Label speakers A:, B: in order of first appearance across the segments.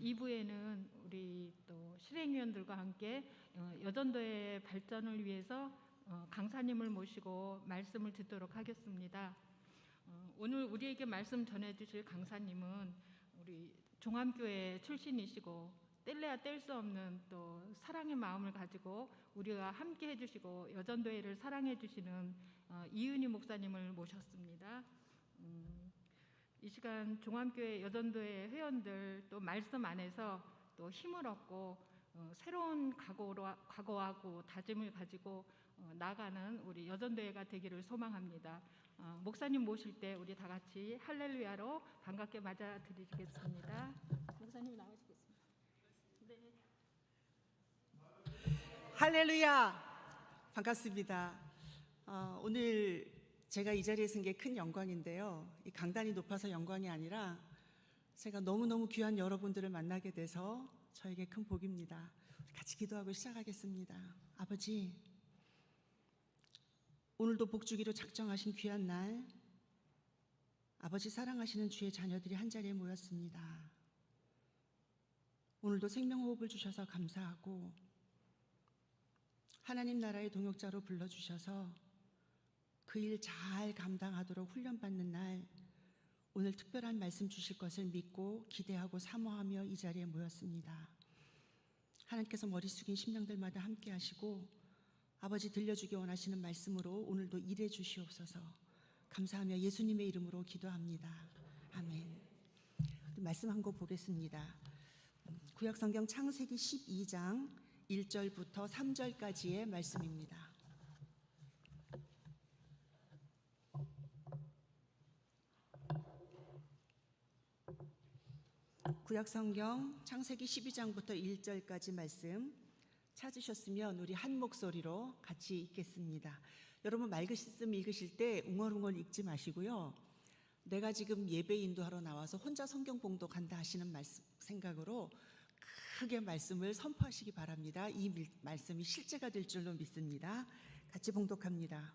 A: 2부에는 우리 또 실행위원들과 함께 여전도의 발전을 위해서 강사님을 모시고 말씀을 듣도록 하겠습니다. 오늘 우리에게 말씀 전해주실 강사님은 우리 종암교회 출신이시고 뗄래야 뗄 수 없는 또 사랑의 마음을 가지고 우리와 함께 해주시고 여전도회를 사랑해 주시는 이은희 목사님을 모셨습니다. 이 시간 종암교회 여전도회 회원들 또 말씀 안에서 또 힘을 얻고 새로운 각오하고 다짐을 가지고 나가는 우리 여전도회가 되기를 소망합니다. 목사님 모실 때 우리 다 같이 할렐루야로 반갑게 맞아드리겠습니다. 목사님 나오시겠습니다. 네.
B: 할렐루야! 반갑습니다. 오늘 제가 이 자리에 선 게 큰 영광인데요. 이 강단이 높아서 영광이 아니라 제가 너무너무 귀한 여러분들을 만나게 돼서 저에게 큰 복입니다. 같이 기도하고 시작하겠습니다. 아버지, 오늘도 복주기로 작정하신 귀한 날, 아버지 사랑하시는 주의 자녀들이 한자리에 모였습니다. 오늘도 생명호흡을 주셔서 감사하고 하나님 나라의 동역자로 불러주셔서 그 일 잘 감당하도록 훈련받는 날, 오늘 특별한 말씀 주실 것을 믿고 기대하고 사모하며 이 자리에 모였습니다. 하나님께서 머리 숙인 심령들마다 함께 하시고 아버지 들려주기 원하시는 말씀으로 오늘도 일해 주시옵소서. 감사하며 예수님의 이름으로 기도합니다. 아멘. 말씀 한 거 보겠습니다. 구약성경 창세기 12장 1절부터 3절까지의 말씀입니다. 구약성경 창세기 12장부터 1절까지 말씀 찾으셨으면 우리 한 목소리로 같이 읽겠습니다. 여러분 말씀 읽으실 때 웅얼웅얼 읽지 마시고요. 내가 지금 예배 인도하러 나와서 혼자 성경 봉독한다 하시는 생각으로 크게 말씀을 선포하시기 바랍니다. 이 말씀이 실제가 될 줄로 믿습니다. 같이 봉독합니다.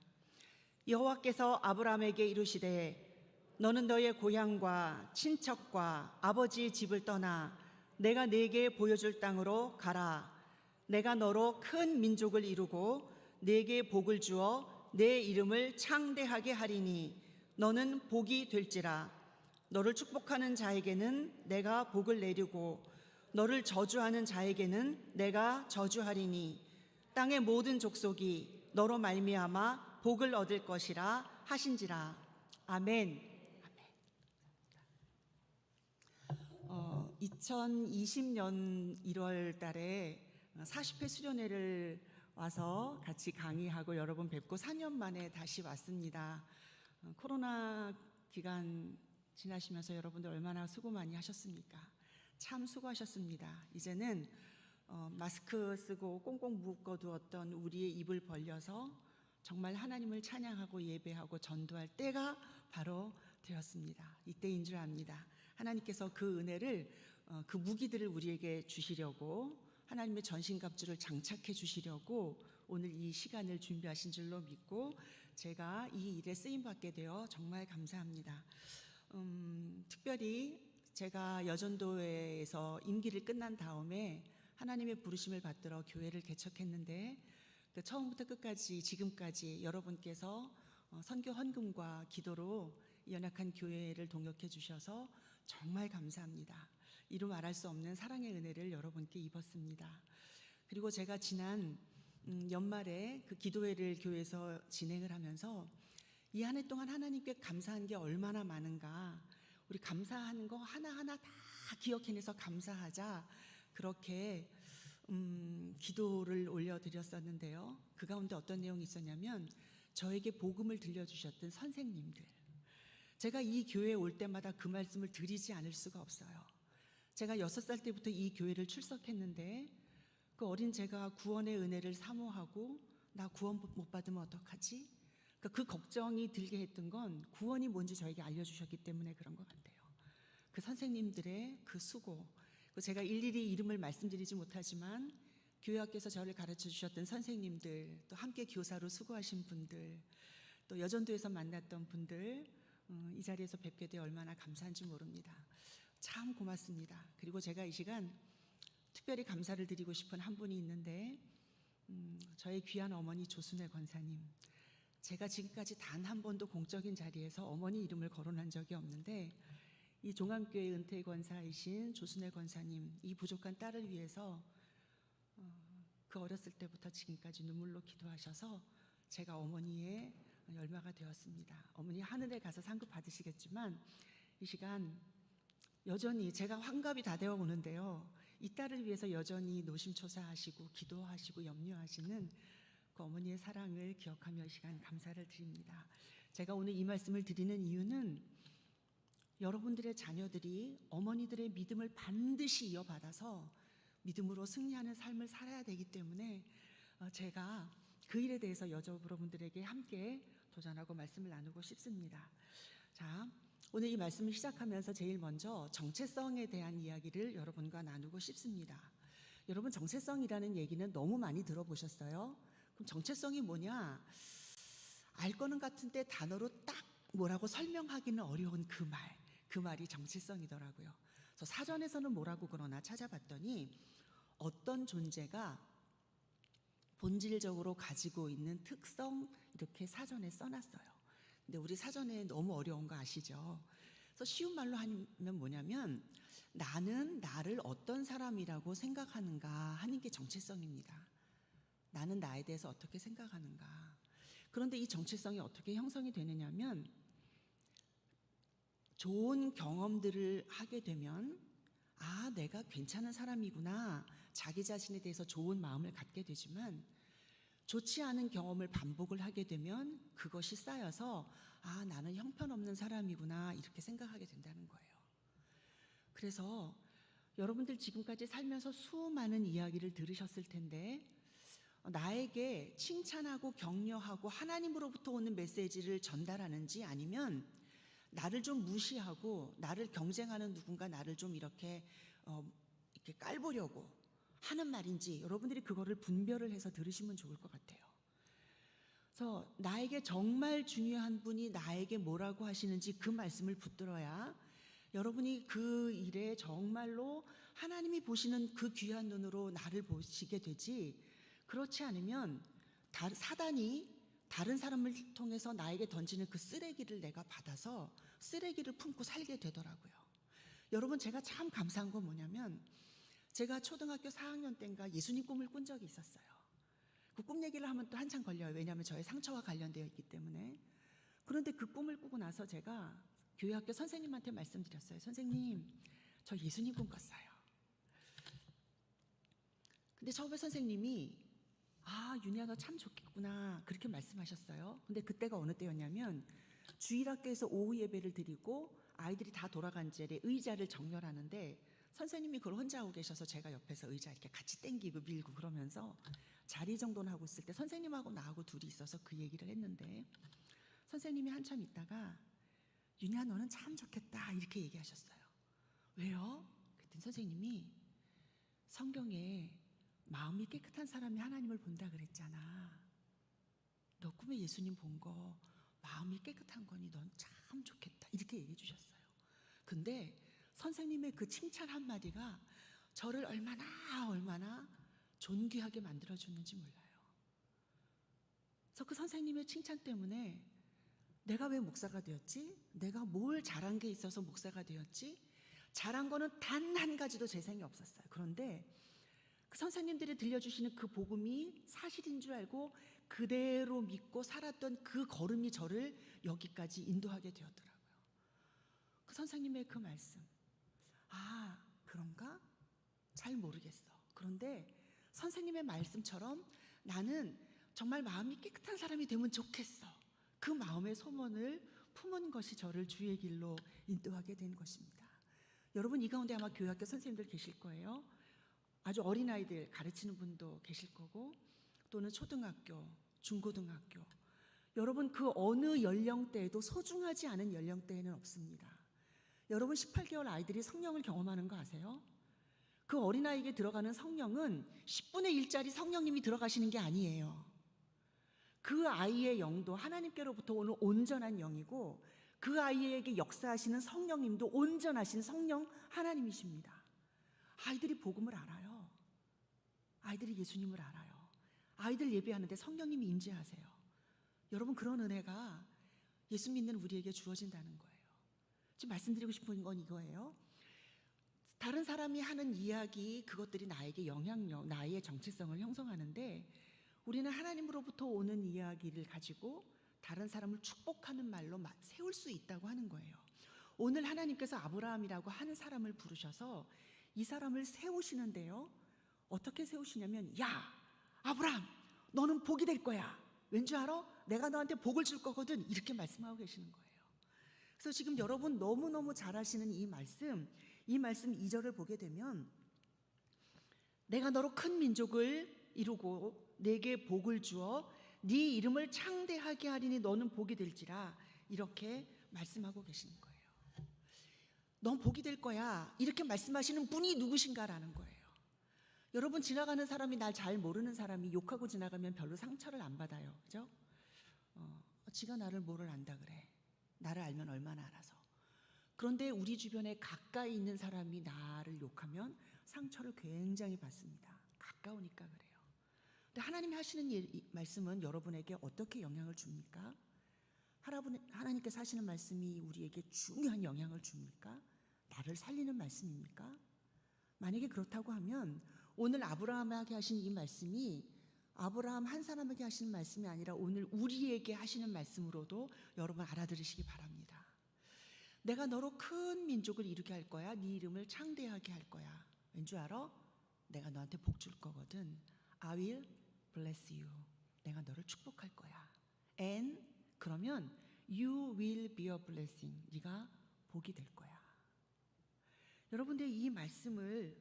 B: 여호와께서 아브라함에게 이르시되 너는 너의 고향과 친척과 아버지의 집을 떠나 내가 네게 보여줄 땅으로 가라. 내가 너로 큰 민족을 이루고 네게 복을 주어 내 이름을 창대하게 하리니 너는 복이 될지라. 너를 축복하는 자에게는 내가 복을 내리고 너를 저주하는 자에게는 내가 저주하리니 땅의 모든 족속이 너로 말미암아 복을 얻을 것이라 하신지라. 아멘. 2020년 1월 달에 40회 수련회를 와서 같이 강의하고 여러분 뵙고 4년 만에 다시 왔습니다. 코로나 기간 지나시면서 여러분들 얼마나 수고 많이 하셨습니까? 참 수고하셨습니다. 이제는 마스크 쓰고 꽁꽁 묶어두었던 우리의 입을 벌려서 정말 하나님을 찬양하고 예배하고 전도할 때가 바로 되었습니다. 이때인 줄 압니다. 하나님께서 그 은혜를 그 무기들을 우리에게 주시려고 하나님의 전신갑주를 장착해 주시려고 오늘 이 시간을 준비하신 줄로 믿고 제가 이 일에 쓰임받게 되어 정말 감사합니다. 특별히 제가 여전도회에서 임기를 끝난 다음에 하나님의 부르심을 받들어 교회를 개척했는데 처음부터 끝까지 지금까지 여러분께서 선교 헌금과 기도로 연약한 교회를 동역해 주셔서 정말 감사합니다. 이루 말할 수 없는 사랑의 은혜를 여러분께 입었습니다. 그리고 제가 지난 연말에 그 기도회를 교회에서 진행을 하면서 이 한 해 동안 하나님께 감사한 게 얼마나 많은가, 우리 감사하는 거 하나하나 다 기억해내서 감사하자, 그렇게 기도를 올려드렸었는데요. 그 가운데 어떤 내용이 있었냐면 저에게 복음을 들려주셨던 선생님들, 제가 이 교회에 올 때마다 그 말씀을 드리지 않을 수가 없어요. 제가 6살 때부터 이 교회를 출석했는데 그 어린 제가 구원의 은혜를 사모하고 나 구원 못 받으면 어떡하지? 그 걱정이 들게 했던 건 구원이 뭔지 저에게 알려주셨기 때문에 그런 것 같아요. 그 선생님들의 그 수고, 제가 일일이 이름을 말씀드리지 못하지만 교회 학교에서 저를 가르쳐 주셨던 선생님들, 또 함께 교사로 수고하신 분들, 또 여전도에서 만났던 분들, 이 자리에서 뵙게 되어 얼마나 감사한지 모릅니다. 참 고맙습니다. 그리고 제가 이 시간 특별히 감사를 드리고 싶은 한 분이 있는데 저의 귀한 어머니 조순애 권사님. 제가 지금까지 단 한 번도 공적인 자리에서 어머니 이름을 거론한 적이 없는데 이 종암교회 은퇴 권사이신 조순애 권사님, 이 부족한 딸을 위해서 그 어렸을 때부터 지금까지 눈물로 기도하셔서 제가 어머니의 열마가 되었습니다. 어머니 하늘에 가서 상급 받으시겠지만 이 시간 여전히 제가 환갑이 다 되어 오는데요. 이 딸을 위해서 여전히 노심초사하시고 기도하시고 염려하시는 그 어머니의 사랑을 기억하며 이 시간 감사를 드립니다. 제가 오늘 이 말씀을 드리는 이유는 여러분들의 자녀들이 어머니들의 믿음을 반드시 이어받아서 믿음으로 승리하는 삶을 살아야 되기 때문에 제가 그 일에 대해서 여러분들에게 함께 도전하고 말씀을 나누고 싶습니다. 자, 오늘 이 말씀을 시작하면서 제일 먼저 정체성에 대한 이야기를 여러분과 나누고 싶습니다. 여러분, 정체성이라는 얘기는 너무 많이 들어보셨어요? 그럼 정체성이 뭐냐? 알 거는 같은데 단어로 딱 뭐라고 설명하기는 어려운 그 말이 정체성이더라고요. 그래서 사전에서는 뭐라고 그러나 찾아봤더니 어떤 존재가 본질적으로 가지고 있는 특성 이렇게 사전에 써놨어요. 근데 우리 사전에 너무 어려운 거 아시죠? 그래서 쉬운 말로 하면 뭐냐면 나는 나를 어떤 사람이라고 생각하는가 하는 게 정체성입니다. 나는 나에 대해서 어떻게 생각하는가. 그런데 이 정체성이 어떻게 형성이 되느냐면 좋은 경험들을 하게 되면 아, 내가 괜찮은 사람이구나. 자기 자신에 대해서 좋은 마음을 갖게 되지만 좋지 않은 경험을 반복을 하게 되면 그것이 쌓여서 아, 나는 형편없는 사람이구나 이렇게 생각하게 된다는 거예요. 그래서 여러분들 지금까지 살면서 수많은 이야기를 들으셨을 텐데 나에게 칭찬하고 격려하고 하나님으로부터 오는 메시지를 전달하는지 아니면 나를 좀 무시하고 나를 경쟁하는 누군가 나를 좀 이렇게 깔보려고 하는 말인지 여러분들이 그거를 분별을 해서 들으시면 좋을 것 같아요. 그래서 나에게 정말 중요한 분이 나에게 뭐라고 하시는지 그 말씀을 붙들어야 여러분이 그 일에 정말로 하나님이 보시는 그 귀한 눈으로 나를 보시게 되지, 그렇지 않으면 사단이 다른 사람을 통해서 나에게 던지는 그 쓰레기를 내가 받아서 쓰레기를 품고 살게 되더라고요. 여러분, 제가 참 감사한 건 뭐냐면 제가 초등학교 4학년 때인가 예수님 꿈을 꾼 적이 있었어요. 그 꿈 얘기를 하면 또 한참 걸려요. 왜냐하면 저의 상처와 관련되어 있기 때문에. 그런데 그 꿈을 꾸고 나서 제가 교회 학교 선생님한테 말씀드렸어요. 선생님, 저 예수님 꿈 꿨어요. 근데 처음에 선생님이 아, 윤희야 너 참 좋겠구나 그렇게 말씀하셨어요. 근데 그때가 어느 때였냐면 주일학교에서 오후 예배를 드리고 아이들이 다 돌아간 자리에 의자를 정렬하는데 선생님이 그걸 혼자 하고 계셔서 제가 옆에서 의자 이렇게 같이 땡기고 밀고 그러면서 자리 정돈을 하고 있을 때 선생님하고 나하고 둘이 있어서 그 얘기를 했는데 선생님이 한참 있다가 윤희야 너는 참 좋겠다 이렇게 얘기하셨어요. 왜요? 그랬더니 선생님이 성경에 마음이 깨끗한 사람이 하나님을 본다 그랬잖아. 너 꿈에 예수님 본 거 마음이 깨끗한 거니 넌 참 좋겠다 이렇게 얘기해 주셨어요. 근데 선생님의 그 칭찬 한마디가 저를 얼마나 존귀하게 만들어줬는지 몰라요. 그래서 그 선생님의 칭찬 때문에 내가 왜 목사가 되었지? 내가 뭘 잘한 게 있어서 목사가 되었지? 잘한 거는 단 한 가지도 재생이 없었어요. 그런데 그 선생님들이 들려주시는 그 복음이 사실인 줄 알고 그대로 믿고 살았던 그 걸음이 저를 여기까지 인도하게 되었더라고요. 그 선생님의 그 말씀, 아, 그런가? 잘 모르겠어. 그런데 선생님의 말씀처럼 나는 정말 마음이 깨끗한 사람이 되면 좋겠어. 그 마음의 소원을 품은 것이 저를 주의 길로 인도하게 된 것입니다. 여러분, 이 가운데 아마 교회학교 선생님들 계실 거예요. 아주 어린아이들 가르치는 분도 계실 거고 또는 초등학교, 중고등학교. 여러분, 그 어느 연령대에도 소중하지 않은 연령대에는 없습니다. 여러분, 18개월 아이들이 성령을 경험하는 거 아세요? 그 어린아이에게 들어가는 성령은 10분의 1짜리 성령님이 들어가시는 게 아니에요. 그 아이의 영도 하나님께로부터 오는 온전한 영이고 그 아이에게 역사하시는 성령님도 온전하신 성령 하나님이십니다. 아이들이 복음을 알아요. 아이들이 예수님을 알아요. 아이들 예배하는데 성령님이 임재하세요. 여러분, 그런 은혜가 예수 믿는 우리에게 주어진다는 거예요. 지금 말씀드리고 싶은 건 이거예요. 다른 사람이 하는 이야기, 그것들이 나에게 영향력, 나의 정체성을 형성하는데, 우리는 하나님으로부터 오는 이야기를 가지고 다른 사람을 축복하는 말로 세울 수 있다고 하는 거예요. 오늘 하나님께서 아브라함이라고 하는 사람을 부르셔서 이 사람을 세우시는데요, 어떻게 세우시냐면, 야 아브라함, 너는 복이 될 거야. 왠지 알아? 내가 너한테 복을 줄 거거든. 이렇게 말씀하고 계시는 거예요. 그래서 지금 여러분 너무너무 잘 아시는 이 말씀 2절을 보게 되면, 내가 너로 큰 민족을 이루고 내게 복을 주어 네 이름을 창대하게 하리니 너는 복이 될지라, 이렇게 말씀하고 계시는 거예요. 넌 복이 될 거야, 이렇게 말씀하시는 분이 누구신가라는 거예요. 여러분, 지나가는 사람이, 날 잘 모르는 사람이 욕하고 지나가면 별로 상처를 안 받아요. 그죠? 지가 나를 뭐를 안다 그래. 나를 알면 얼마나 알아서. 그런데 우리 주변에 가까이 있는 사람이 나를 욕하면 상처를 굉장히 받습니다. 가까우니까 그래요. 근데 하나님이 하시는 말씀은 여러분에게 어떻게 영향을 줍니까? 하나님께서 하시는 말씀이 우리에게 중요한 영향을 줍니까? 나를 살리는 말씀입니까? 만약에 그렇다고 하면 오늘 아브라함에게 하신 이 말씀이 아브라함 한 사람에게 하시는 말씀이 아니라 오늘 우리에게 하시는 말씀으로도 여러분 알아들으시기 바랍니다. 내가 너로 큰 민족을 이루게 할 거야. 네 이름을 창대하게 할 거야. 왠지 알아? 내가 너한테 복 줄 거거든. I will bless you. 내가 너를 축복할 거야. And 그러면 you will be a blessing. 네가 복이 될 거야. 여러분들, 이 말씀을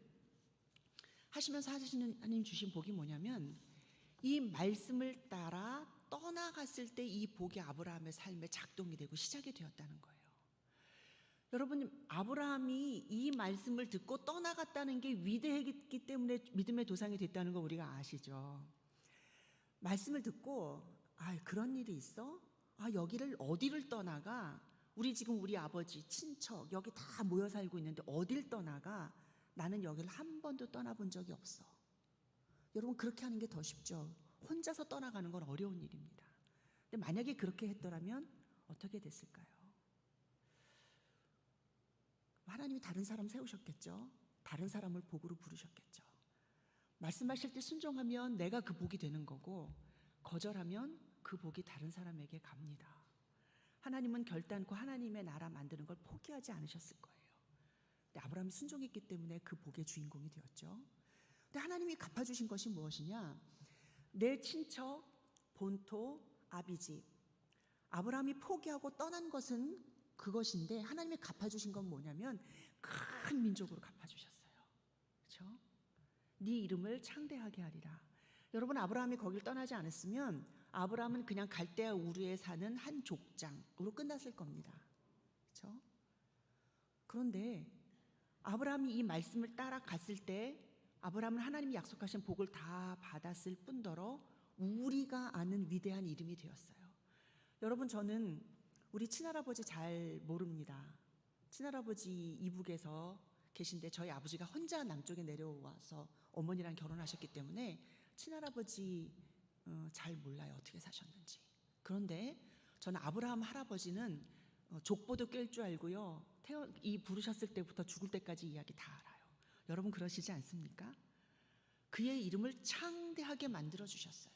B: 하시면서 하나님 주신 복이 뭐냐면, 이 말씀을 따라 떠나갔을 때 이 복이 아브라함의 삶에 작동이 되고 시작이 되었다는 거예요. 여러분, 아브라함이 이 말씀을 듣고 떠나갔다는 게 위대했기 때문에 믿음의 도상이 됐다는 거 우리가 아시죠? 말씀을 듣고, 그런 일이 있어? 여기를 어디를 떠나가? 우리 아버지, 친척 여기 다 모여 살고 있는데 어딜 떠나가? 나는 여기를 한 번도 떠나본 적이 없어. 여러분, 그렇게 하는 게 더 쉽죠. 혼자서 떠나가는 건 어려운 일입니다. 근데 만약에 그렇게 했더라면 어떻게 됐을까요? 하나님이 다른 사람 세우셨겠죠. 다른 사람을 복으로 부르셨겠죠. 말씀하실 때 순종하면 내가 그 복이 되는 거고, 거절하면 그 복이 다른 사람에게 갑니다. 하나님은 결단코 하나님의 나라 만드는 걸 포기하지 않으셨을 거예요. 근데 아브라함이 순종했기 때문에 그 복의 주인공이 되었죠. 근데 하나님이 갚아주신 것이 무엇이냐? 내 친척, 본토, 아비집. 아브라함이 포기하고 떠난 것은 그것인데, 하나님이 갚아주신 건 뭐냐면 큰 민족으로 갚아주셨어요. 그렇죠? 네 이름을 창대하게 하리라. 여러분, 아브라함이 거길 떠나지 않았으면 아브라함은 그냥 갈대아 우르에 사는 한 족장으로 끝났을 겁니다. 그렇죠? 그런데 아브라함이 이 말씀을 따라갔을 때 아브라함은 하나님이 약속하신 복을 다 받았을 뿐더러 우리가 아는 위대한 이름이 되었어요. 여러분, 저는 우리 친할아버지 잘 모릅니다. 친할아버지 이북에서 계신데 저희 아버지가 혼자 남쪽에 내려와서 어머니랑 결혼하셨기 때문에 친할아버지 잘 몰라요, 어떻게 사셨는지. 그런데 저는 아브라함 할아버지는 족보도 깰 줄 알고요, 이 부르셨을 때부터 죽을 때까지 이야기 다 알아요. 여러분, 그러시지 않습니까? 그의 이름을 창대하게 만들어 주셨어요.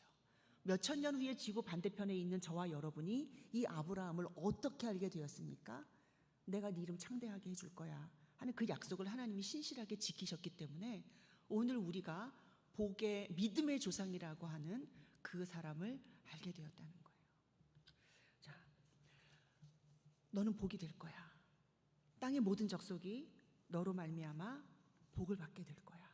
B: 몇천 년 후에 지구 반대편에 있는 저와 여러분이 이 아브라함을 어떻게 알게 되었습니까? 내가 네 이름 창대하게 해줄 거야 하는 그 약속을 하나님이 신실하게 지키셨기 때문에 오늘 우리가 복의 믿음의 조상이라고 하는 그 사람을 알게 되었다는 거예요. 자, 너는 복이 될 거야. 땅의 모든 족속이 너로 말미암아 복을 받게 될 거야.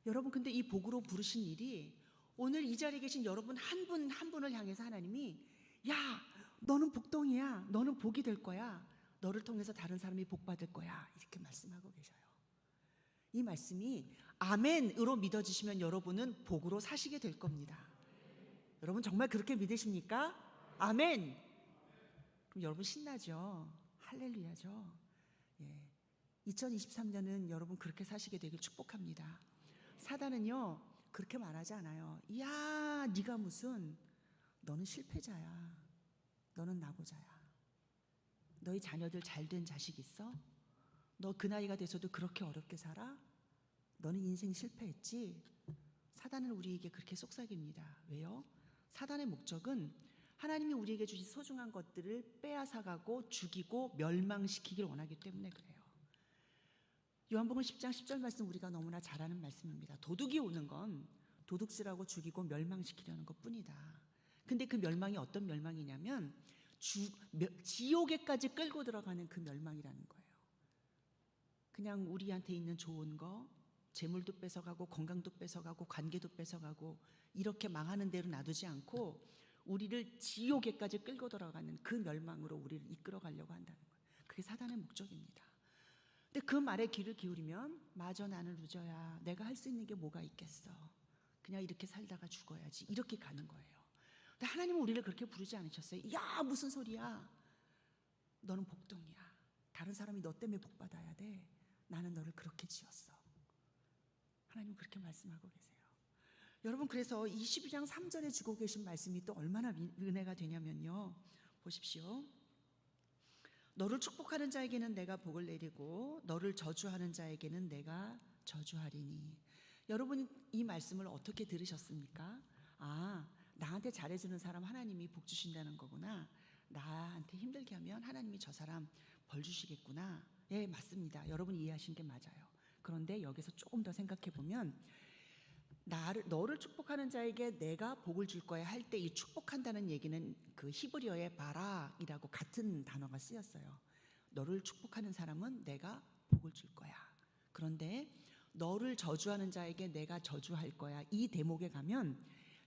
B: 여러분, 근데 이 복으로 부르신 일이 오늘 이 자리에 계신 여러분 한 분 한 분을 향해서 하나님이, 야, 너는 복덩이야. 너는 복이 될 거야. 너를 통해서 다른 사람이 복 받을 거야. 이렇게 말씀하고 계셔요. 이 말씀이 아멘으로 믿어지시면 여러분은 복으로 사시게 될 겁니다. 여러분, 정말 그렇게 믿으십니까? 아멘. 그럼 여러분 신나죠? 할렐루야죠? 예. 2023년은 여러분 그렇게 사시게 되길 축복합니다. 사단은요 그렇게 말하지 않아요. 이야 네가 무슨, 너는 실패자야. 너는 나고자야. 너희 자녀들 잘된 자식 있어? 너 그 나이가 돼서도 그렇게 어렵게 살아? 너는 인생 실패했지? 사단은 우리에게 그렇게 속삭입니다. 왜요? 사단의 목적은 하나님이 우리에게 주신 소중한 것들을 빼앗아가고 죽이고 멸망시키길 원하기 때문에 그래요. 요한복음 10장 10절 말씀 우리가 너무나 잘 아는 말씀입니다. 도둑이 오는 건 도둑질하고 죽이고 멸망시키려는 것뿐이다. 근데 그 멸망이 어떤 멸망이냐면 지옥에까지 끌고 들어가는 그 멸망이라는 거예요. 그냥 우리한테 있는 좋은 거, 재물도 뺏어가고 건강도 뺏어가고 관계도 뺏어가고 이렇게 망하는 대로 놔두지 않고 우리를 지옥에까지 끌고 들어가는 그 멸망으로 우리를 이끌어 가려고 한다는 거예요. 그게 사단의 목적입니다. 근데 그 말에 귀를 기울이면 마저 나는 루저야. 내가 할 수 있는 게 뭐가 있겠어. 그냥 이렇게 살다가 죽어야지. 이렇게 가는 거예요. 근데 하나님은 우리를 그렇게 부르지 않으셨어요. 야 무슨 소리야. 너는 복덩이야. 다른 사람이 너 때문에 복 받아야 돼. 나는 너를 그렇게 지었어. 하나님은 그렇게 말씀하고 계세요. 여러분 그래서 22장 3절에 주고 계신 말씀이 또 얼마나 은혜가 되냐면요. 보십시오. 너를 축복하는 자에게는 내가 복을 내리고 너를 저주하는 자에게는 내가 저주하리니. 여러분 이 말씀을 어떻게 들으셨습니까? 아, 나한테 잘해주는 사람 하나님이 복 주신다는 거구나. 나한테 힘들게 하면 하나님이 저 사람 벌 주시겠구나. 예, 맞습니다. 여러분 이해하신 게 맞아요. 그런데 여기서 조금 더 생각해 보면 너를 축복하는 자에게 내가 복을 줄 거야 할 때 이 축복한다는 얘기는 그 히브리어의 바락이라고 같은 단어가 쓰였어요. 너를 축복하는 사람은 내가 복을 줄 거야. 그런데 너를 저주하는 자에게 내가 저주할 거야. 이 대목에 가면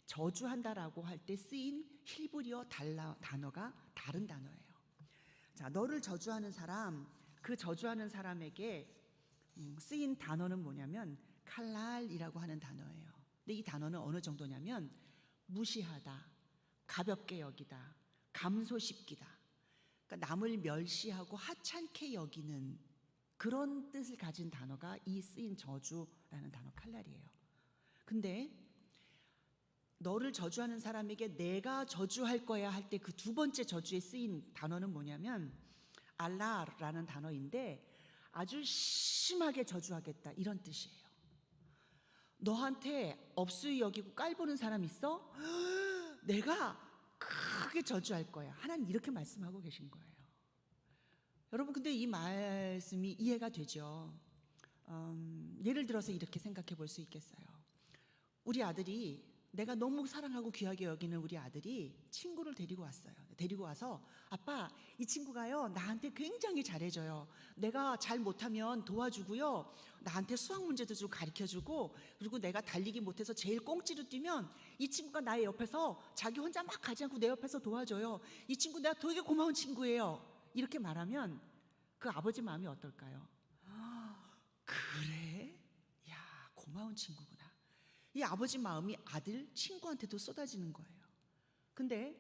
B: 저주한다라고 할 때 쓰인 히브리어 단어가 다른 단어예요. 자, 너를 저주하는 사람, 그 저주하는 사람에게 쓰인 단어는 뭐냐면 칼랄이라고 하는 단어예요. 근데 이 단어는 어느 정도냐면 무시하다, 가볍게 여기다, 감소시키다. 그러니까 남을 멸시하고 하찮게 여기는 그런 뜻을 가진 단어가 이 쓰인 저주라는 단어 칼랄이에요. 근데 너를 저주하는 사람에게 내가 저주할 거야 할 때 그 두 번째 저주에 쓰인 단어는 뭐냐면 알라라는 단어인데 아주 심하게 저주하겠다 이런 뜻이에요. 너한테 업수이 여기고 깔보는 사람 있어? 내가 크게 저주할 거야. 하나님 이렇게 말씀하고 계신 거예요. 여러분 근데 이 말씀이 이해가 되죠. 예를 들어서 이렇게 생각해 볼 수 있겠어요. 우리 아들이, 내가 너무 사랑하고 귀하게 여기는 우리 아들이 친구를 데리고 왔어요. 데리고 와서 아빠 이 친구가요 나한테 굉장히 잘해줘요. 내가 잘 못하면 도와주고요. 나한테 수학 문제도 좀 가르쳐주고, 그리고 내가 달리기 못해서 제일 꽁찌로 뛰면 이 친구가 나의 옆에서 자기 혼자 막 가지 않고 내 옆에서 도와줘요. 이 친구 내가 되게 고마운 친구예요. 이렇게 말하면 그 아버지 마음이 어떨까요? 그래? 야 고마운 친구구나. 이 아버지 마음이 아들, 친구한테도 쏟아지는 거예요. 근데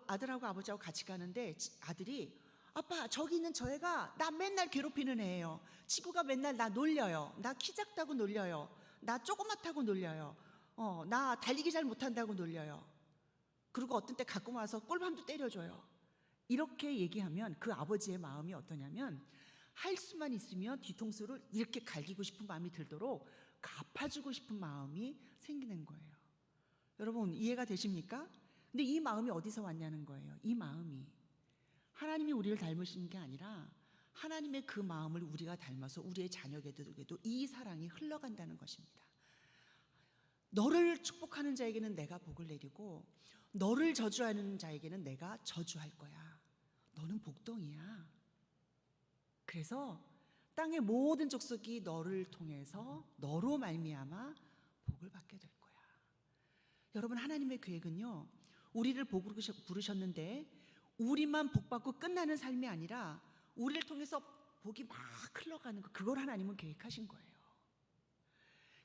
B: 아들하고 아버지하고 같이 가는데 아들이 아빠 저기 있는 저 애가 나 맨날 괴롭히는 애예요. 친구가 맨날 나 놀려요. 나 키 작다고 놀려요. 나 조그맣다고 놀려요. 나 달리기 잘 못한다고 놀려요. 그리고 어떤 때 갖고 와서 꼴밤도 때려줘요. 이렇게 얘기하면 그 아버지의 마음이 어떠냐면 할 수만 있으면 뒤통수를 이렇게 갈기고 싶은 마음이 들도록 갚아주고 싶은 마음이 생기는 거예요. 여러분 이해가 되십니까? 근데 이 마음이 어디서 왔냐는 거예요. 이 마음이 하나님이 우리를 닮으신 게 아니라 하나님의 그 마음을 우리가 닮아서 우리의 자녀에게도 이 사랑이 흘러간다는 것입니다. 너를 축복하는 자에게는 내가 복을 내리고 너를 저주하는 자에게는 내가 저주할 거야. 너는 복덩이야. 그래서 땅의 모든 족속이 너를 통해서 너로 말미암아 복을 받게 될 거야. 여러분 하나님의 계획은요 우리를 복으로 부르셨는데 우리만 복받고 끝나는 삶이 아니라 우리를 통해서 복이 막 흘러가는 거, 그걸 하나님은 계획하신 거예요.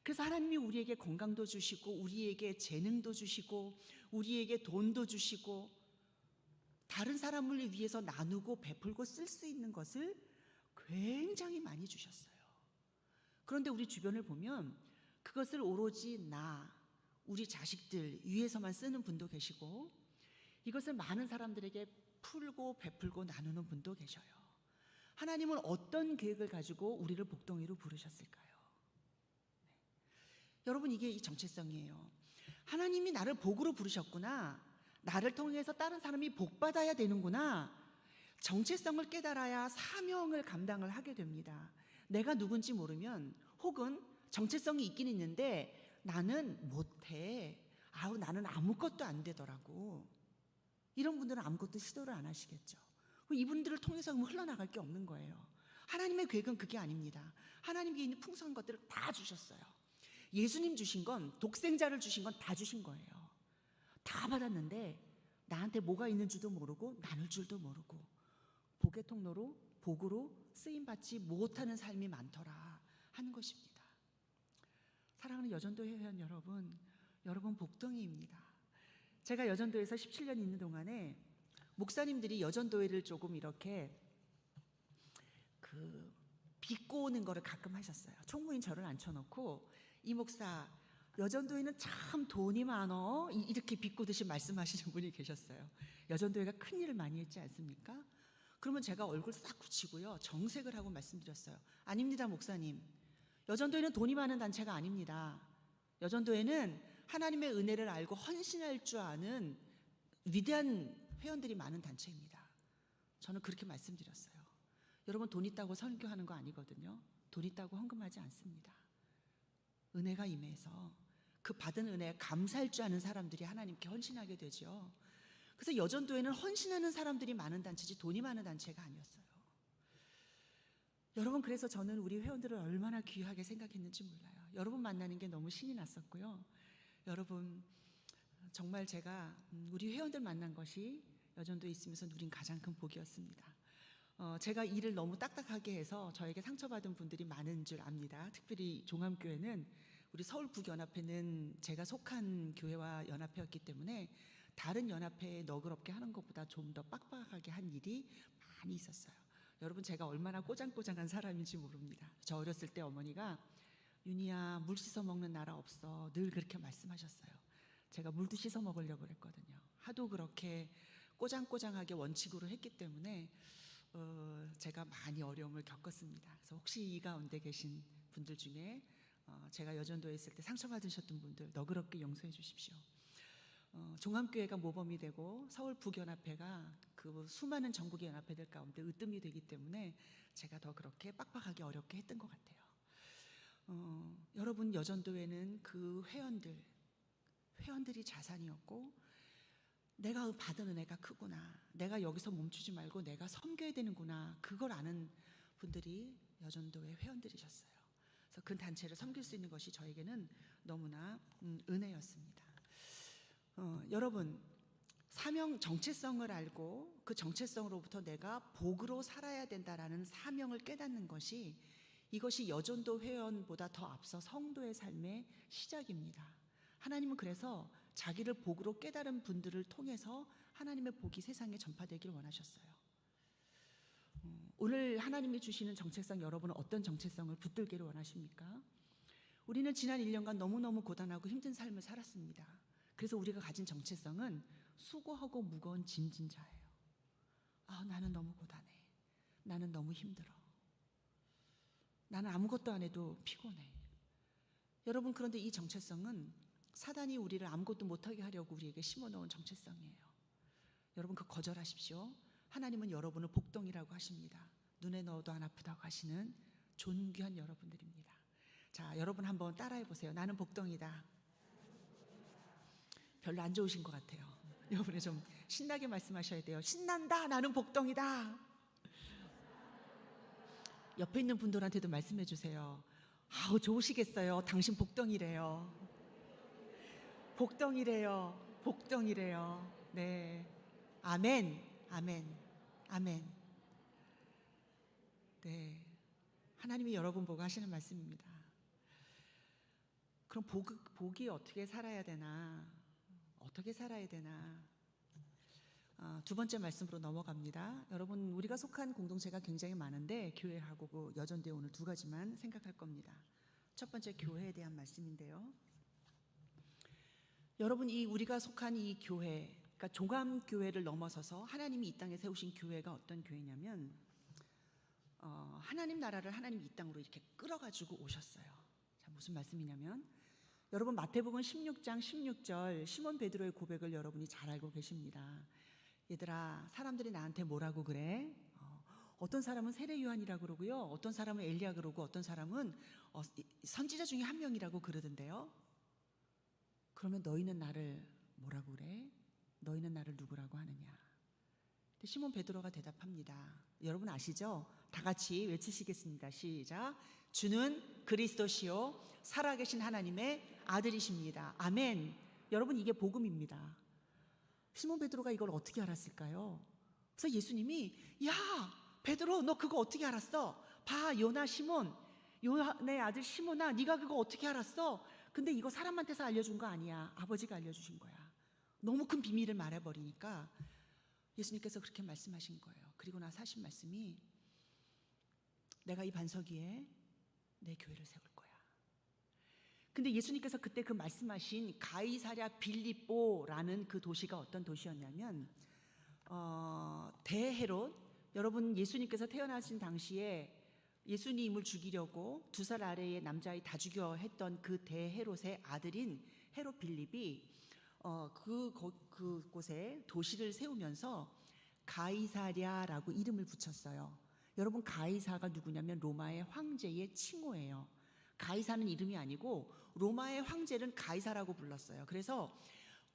B: 그래서 하나님이 우리에게 건강도 주시고 우리에게 재능도 주시고 우리에게 돈도 주시고 다른 사람을 위해서 나누고 베풀고 쓸 수 있는 것을 굉장히 많이 주셨어요. 그런데 우리 주변을 보면 그것을 오로지 우리 자식들 위해서만 쓰는 분도 계시고, 이것을 많은 사람들에게 풀고 베풀고 나누는 분도 계셔요. 하나님은 어떤 계획을 가지고 우리를 복덩이로 부르셨을까요? 여러분, 이게 이 정체성이에요. 하나님이 나를 복으로 부르셨구나. 나를 통해서 다른 사람이 복받아야 되는구나. 정체성을 깨달아야 사명을 감당을 하게 됩니다. 내가 누군지 모르면, 혹은 정체성이 있긴 있는데 나는 못해. 나는 아무것도 안 되더라고. 이런 분들은 아무것도 시도를 안 하시겠죠. 이분들을 통해서 흘러나갈 게 없는 거예요. 하나님의 계획은 그게 아닙니다. 하나님께 있는 풍성한 것들을 다 주셨어요. 예수님 주신 건, 독생자를 주신 건 다 주신 거예요. 다 받았는데 나한테 뭐가 있는 줄도 모르고 나눌 줄도 모르고 복의 통로로, 복으로 쓰임받지 못하는 삶이 많더라 하는 것입니다. 사랑하는 여전도회 회원 여러분 복덩이입니다. 제가 여전도에서 17년 있는 동안에 목사님들이 여전도회를 조금 이렇게 비꼬 오는 거를 가끔 하셨어요. 총무인 저를 앉혀놓고, 이 목사, 여전도회는 참 돈이 많어, 이렇게 비꼬듯이 말씀하시는 분이 계셨어요. 여전도회가 큰 일을 많이 했지 않습니까? 그러면 제가 얼굴 싹 굳히고요, 정색을 하고 말씀드렸어요. 아닙니다, 목사님. 여전도회는 돈이 많은 단체가 아닙니다. 여전도회는 하나님의 은혜를 알고 헌신할 줄 아는 위대한 회원들이 많은 단체입니다. 저는 그렇게 말씀드렸어요. 여러분, 돈 있다고 선교하는 거 아니거든요. 돈 있다고 헌금하지 않습니다. 은혜가 임해서 그 받은 은혜에 감사할 줄 아는 사람들이 하나님께 헌신하게 되죠. 그래서 여전도에는 헌신하는 사람들이 많은 단체지 돈이 많은 단체가 아니었어요. 여러분, 그래서 저는 우리 회원들을 얼마나 귀하게 생각했는지 몰라요. 여러분 만나는 게 너무 신이 났었고요. 여러분, 정말 제가 우리 회원들 만난 것이 여전도에 있으면서 누린 가장 큰 복이었습니다. 제가 일을 너무 딱딱하게 해서 저에게 상처받은 분들이 많은 줄 압니다. 특별히 종암교회는, 우리 서울북연합회는 제가 속한 교회와 연합회였기 때문에 다른 연합회에 너그럽게 하는 것보다 좀 더 빡빡하게 한 일이 많이 있었어요. 여러분, 제가 얼마나 꼬장꼬장한 사람인지 모릅니다. 저 어렸을 때 어머니가, 윤희야, 물 씻어 먹는 나라 없어, 늘 그렇게 말씀하셨어요. 제가 물도 씻어 먹으려고 그랬거든요. 하도 그렇게 꼬장꼬장하게 원칙으로 했기 때문에 제가 많이 어려움을 겪었습니다. 그래서 혹시 이 가운데 계신 분들 중에 제가 여전도에 있을 때 상처받으셨던 분들, 너그럽게 용서해 주십시오. 종암교회가 모범이 되고 서울 북연합회가 그 수많은 전국의 연합회들 가운데 으뜸이 되기 때문에 제가 더 그렇게 빡빡하게 어렵게 했던 것 같아요. 여러분, 여전도회는 그 회원들이 자산이었고, 내가 받은 은혜가 크구나, 내가 여기서 멈추지 말고 내가 섬겨야 되는구나, 그걸 아는 분들이 여전도회 회원들이셨어요. 그래서 그 단체를 섬길 수 있는 것이 저에게는 너무나 은혜였습니다. 여러분, 사명, 정체성을 알고 그 정체성으로부터 내가 복으로 살아야 된다라는 사명을 깨닫는 것이, 이것이 여전도 회원보다 더 앞서 성도의 삶의 시작입니다. 하나님은 그래서 자기를 복으로 깨달은 분들을 통해서 하나님의 복이 세상에 전파되길 원하셨어요. 오늘 하나님이 주시는 정체성, 여러분은 어떤 정체성을 붙들기를 원하십니까? 우리는 지난 1년간 너무너무 고단하고 힘든 삶을 살았습니다. 그래서 우리가 가진 정체성은 수고하고 무거운 짐진 자예요. 나는 너무 고단해. 나는 너무 힘들어. 나는 아무것도 안 해도 피곤해. 여러분, 그런데 이 정체성은 사단이 우리를 아무것도 못하게 하려고 우리에게 심어놓은 정체성이에요. 여러분, 그거 거절하십시오. 하나님은 여러분을 복덩이라고 하십니다. 눈에 넣어도 안 아프다고 하시는 존귀한 여러분들입니다. 자, 여러분 한번 따라해 보세요. 나는 복덩이다. 별로 안 좋으신 것 같아요. 여러분이 좀 신나게 말씀하셔야 돼요. 신난다. 나는 복덩이다. 옆에 있는 분들한테도 말씀해 주세요. 좋으시겠어요. 당신 복덩이래요. 복덩이래요. 복덩이래요. 네. 아멘. 아멘. 아멘. 네. 하나님이 여러분 보고 하시는 말씀입니다. 그럼 복이 어떻게 살아야 되나? 어떻게 살아야 되나? 두 번째 말씀으로 넘어갑니다. 여러분, 우리가 속한 공동체가 굉장히 많은데 교회하고 그 여전도에 오늘 두 가지만 생각할 겁니다. 첫 번째, 교회에 대한 말씀인데요. 여러분, 이 우리가 속한 이 교회, 그러니까 종합교회를 넘어서서 하나님이 이 땅에 세우신 교회가 어떤 교회냐면 하나님 나라를 하나님이 이 땅으로 이렇게 끌어가지고 오셨어요. 자, 무슨 말씀이냐면 여러분, 마태복음 16장 16절 시몬 베드로의 고백을 여러분이 잘 알고 계십니다. 얘들아, 사람들이 나한테 뭐라고 그래? 어떤 사람은 세례 요한이라고 그러고요, 어떤 사람은 엘리야 그러고, 어떤 사람은 선지자 중에 한 명이라고 그러던데요. 그러면 너희는 나를 뭐라고 그래? 너희는 나를 누구라고 하느냐? 시몬 베드로가 대답합니다. 여러분 아시죠? 다 같이 외치시겠습니다. 시작. 주는 그리스도시요 살아계신 하나님의 아들이십니다. 아멘. 여러분, 이게 복음입니다. 시몬 베드로가 이걸 어떻게 알았을까요? 그래서 예수님이, 야 베드로, 너 그거 어떻게 알았어? 봐, 요나 시몬, 요나의 아들 시몬아, 네가 그거 어떻게 알았어? 근데 이거 사람한테서 알려준 거 아니야. 아버지가 알려주신 거야. 너무 큰 비밀을 말해버리니까 예수님께서 그렇게 말씀하신 거예요. 그리고 나서 하신 말씀이, 내가 이 반석 위에 내 교회를 세울 거야. 근데 예수님께서 그때 그 말씀하신 가이사랴 빌립보라는 그 도시가 어떤 도시였냐면 대헤롯, 여러분 예수님께서 태어나신 당시에 예수님을 죽이려고 2살 아래의 남자아이 다 죽여 했던 그 대헤롯의 아들인 헤롯 빌립이 그곳에 도시를 세우면서 가이사랴라고 이름을 붙였어요. 여러분, 가이사가 누구냐면 로마의 황제의 칭호예요. 가이사는 이름이 아니고 로마의 황제는 가이사라고 불렀어요. 그래서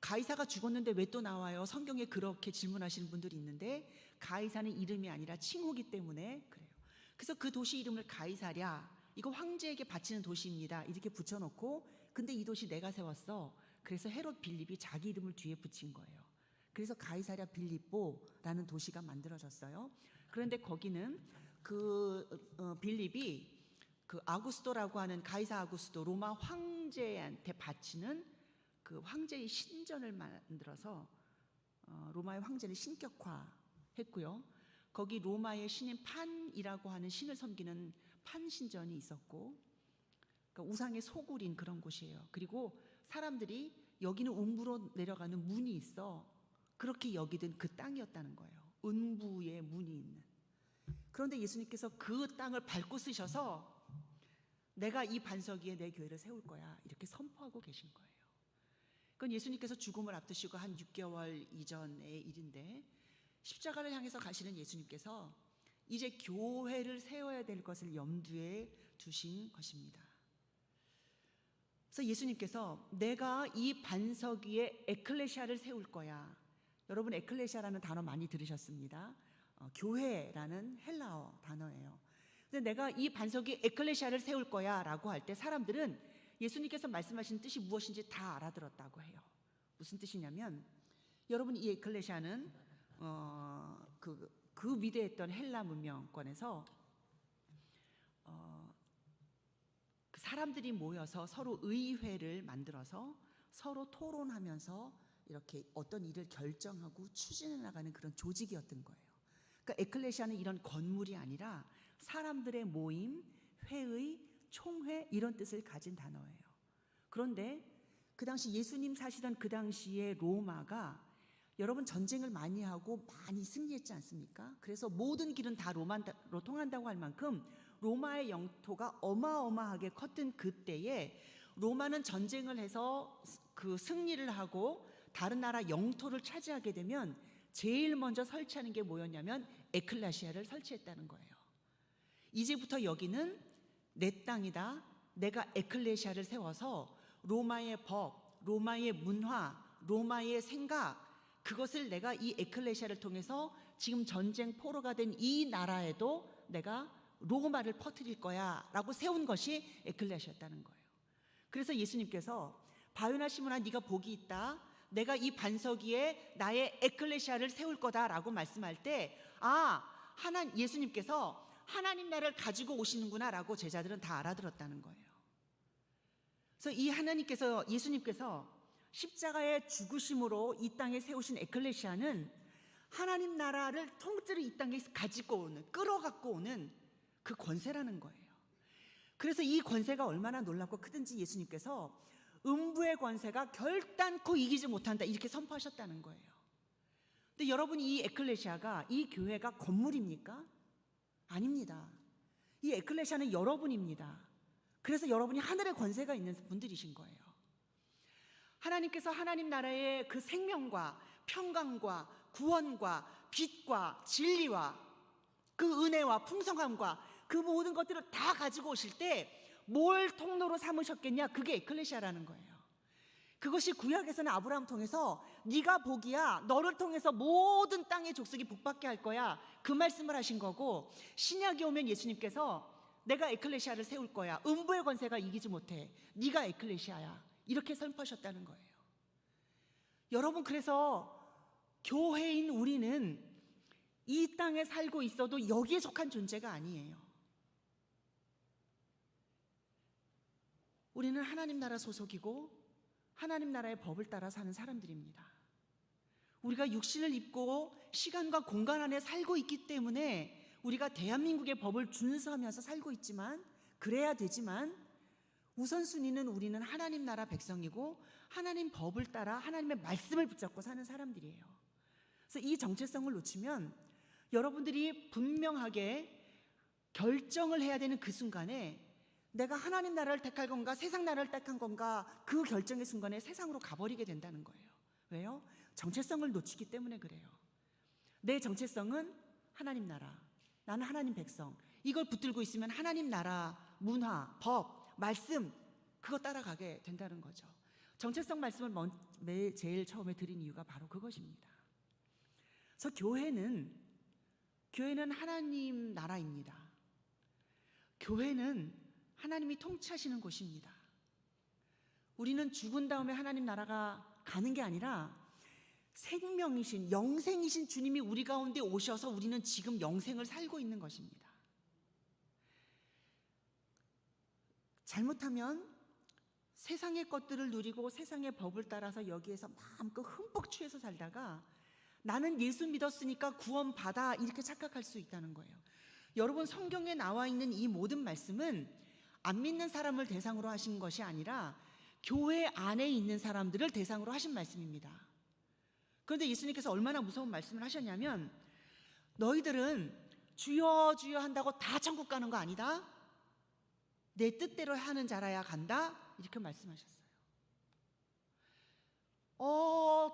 B: 가이사가 죽었는데 왜 또 나와요? 성경에 그렇게 질문하시는 분들이 있는데, 가이사는 이름이 아니라 칭호기 때문에 그래요. 그래서 그 도시 이름을 가이사랴, 이거 황제에게 바치는 도시입니다, 이렇게 붙여놓고, 근데 이 도시 내가 세웠어. 그래서 헤롯 빌립이 자기 이름을 뒤에 붙인 거예요. 그래서 가이사랴 빌립보라는 도시가 만들어졌어요. 그런데 거기는 빌립이 그 아구스토라고 하는, 가이사 아구스토, 로마 황제한테 바치는 그 황제의 신전을 만들어서 로마의 황제를 신격화했고요. 거기 로마의 신인 판이라고 하는 신을 섬기는 판 신전이 있었고, 그러니까 우상의 소굴인 그런 곳이에요. 그리고 사람들이 여기는 음부로 내려가는 문이 있어, 그렇게 여기던 그 땅이었다는 거예요. 음부의 문이 있는. 그런데 예수님께서 그 땅을 밟고 쓰셔서 내가 이 반석 위에 내 교회를 세울 거야, 이렇게 선포하고 계신 거예요. 그건 예수님께서 죽음을 앞두시고 한 6개월 이전의 일인데, 십자가를 향해서 가시는 예수님께서 이제 교회를 세워야 될 것을 염두에 두신 것입니다. 그래서 예수님께서 내가 이 반석 위에 에클레시아를 세울 거야. 여러분, 에클레시아라는 단어 많이 들으셨습니다. 교회라는 헬라어 단어예요. 근데 내가 이 반석 위에 에클레시아를 세울 거야 라고 할 때 사람들은 예수님께서 말씀하신 뜻이 무엇인지 다 알아들었다고 해요. 무슨 뜻이냐면, 여러분, 이 에클레시아는 그 위대했던 헬라 문명권에서 그 사람들이 모여서 서로 의회를 만들어서 서로 토론하면서 이렇게 어떤 일을 결정하고 추진해 나가는 그런 조직이었던 거예요. 그러니까 에클레시아는 이런 건물이 아니라 사람들의 모임, 회의, 총회, 이런 뜻을 가진 단어예요. 그런데 그 당시 예수님 사시던 그 당시에 로마가, 여러분, 전쟁을 많이 하고 많이 승리했지 않습니까? 그래서 모든 길은 다 로마로 통한다고 할 만큼 로마의 영토가 어마어마하게 컸던 그때에 로마는 전쟁을 해서 그 승리를 하고 다른 나라 영토를 차지하게 되면 제일 먼저 설치하는 게 뭐였냐면 에클레시아를 설치했다는 거예요. 이제부터 여기는 내 땅이다. 내가 에클레시아를 세워서 로마의 법, 로마의 문화, 로마의 생각, 그것을 내가 이 에클레시아를 통해서 지금 전쟁 포로가 된 이 나라에도 내가 로마를 퍼뜨릴 거야 라고 세운 것이 에클레시아였다는 거예요. 그래서 예수님께서 바요나 시몬아, 네가 복이 있다. 내가 이 반석 위에 나의 에클레시아를 세울 거다라고 말씀할 때, 예수님께서 하나님 나라를 가지고 오시는구나라고 제자들은 다 알아들었다는 거예요. 그래서 예수님께서 십자가의 죽으심으로 이 땅에 세우신 에클레시아는 하나님 나라를 통째로 이 땅에 가지고 오는, 끌어갖고 오는 그 권세라는 거예요. 그래서 이 권세가 얼마나 놀랍고 크든지 예수님께서 음부의 권세가 결단코 이기지 못한다 이렇게 선포하셨다는 거예요. 근데 여러분, 이 에클레시아가, 이 교회가 건물입니까? 아닙니다. 이 에클레시아는 여러분입니다. 그래서 여러분이 하늘의 권세가 있는 분들이신 거예요. 하나님께서 하나님 나라의 그 생명과 평강과 구원과 빛과 진리와 그 은혜와 풍성함과 그 모든 것들을 다 가지고 오실 때 뭘 통로로 삼으셨겠냐? 그게 에클레시아라는 거예요. 그것이 구약에서는 아브라함 통해서 네가 복이야, 너를 통해서 모든 땅의 족속이 복받게 할 거야, 그 말씀을 하신 거고, 신약이 오면 예수님께서 내가 에클레시아를 세울 거야, 음부의 권세가 이기지 못해, 네가 에클레시아야, 이렇게 선포하셨다는 거예요. 여러분, 그래서 교회인 우리는 이 땅에 살고 있어도 여기에 속한 존재가 아니에요. 우리는 하나님 나라 소속이고 하나님 나라의 법을 따라 사는 사람들입니다. 우리가 육신을 입고 시간과 공간 안에 살고 있기 때문에 우리가 대한민국의 법을 준수하면서 살고 있지만, 그래야 되지만, 우선순위는 우리는 하나님 나라 백성이고 하나님 법을 따라 하나님의 말씀을 붙잡고 사는 사람들이에요. 그래서 이 정체성을 놓치면 여러분들이 분명하게 결정을 해야 되는 그 순간에 내가 하나님 나라를 택할 건가 세상 나라를 택한 건가, 그 결정의 순간에 세상으로 가버리게 된다는 거예요. 왜요? 정체성을 놓치기 때문에 그래요. 내 정체성은 하나님 나라, 나는 하나님 백성, 이걸 붙들고 있으면 하나님 나라, 문화, 법, 말씀, 그거 따라가게 된다는 거죠. 정체성 말씀을 제일 처음에 드린 이유가 바로 그것입니다. 그래서 교회는 하나님 나라입니다. 교회는 하나님이 통치하시는 곳입니다. 우리는 죽은 다음에 하나님 나라가 가는 게 아니라 생명이신, 영생이신 주님이 우리 가운데 오셔서 우리는 지금 영생을 살고 있는 것입니다. 잘못하면 세상의 것들을 누리고 세상의 법을 따라서 여기에서 마음껏 흠뻑 취해서 살다가 나는 예수 믿었으니까 구원받아, 이렇게 착각할 수 있다는 거예요. 여러분, 성경에 나와 있는 이 모든 말씀은 안 믿는 사람을 대상으로 하신 것이 아니라 교회 안에 있는 사람들을 대상으로 하신 말씀입니다. 그런데 예수님께서 얼마나 무서운 말씀을 하셨냐면, 너희들은 주여 주여 한다고 다 천국 가는 거 아니다, 내 뜻대로 하는 자라야 간다, 이렇게 말씀하셨어요.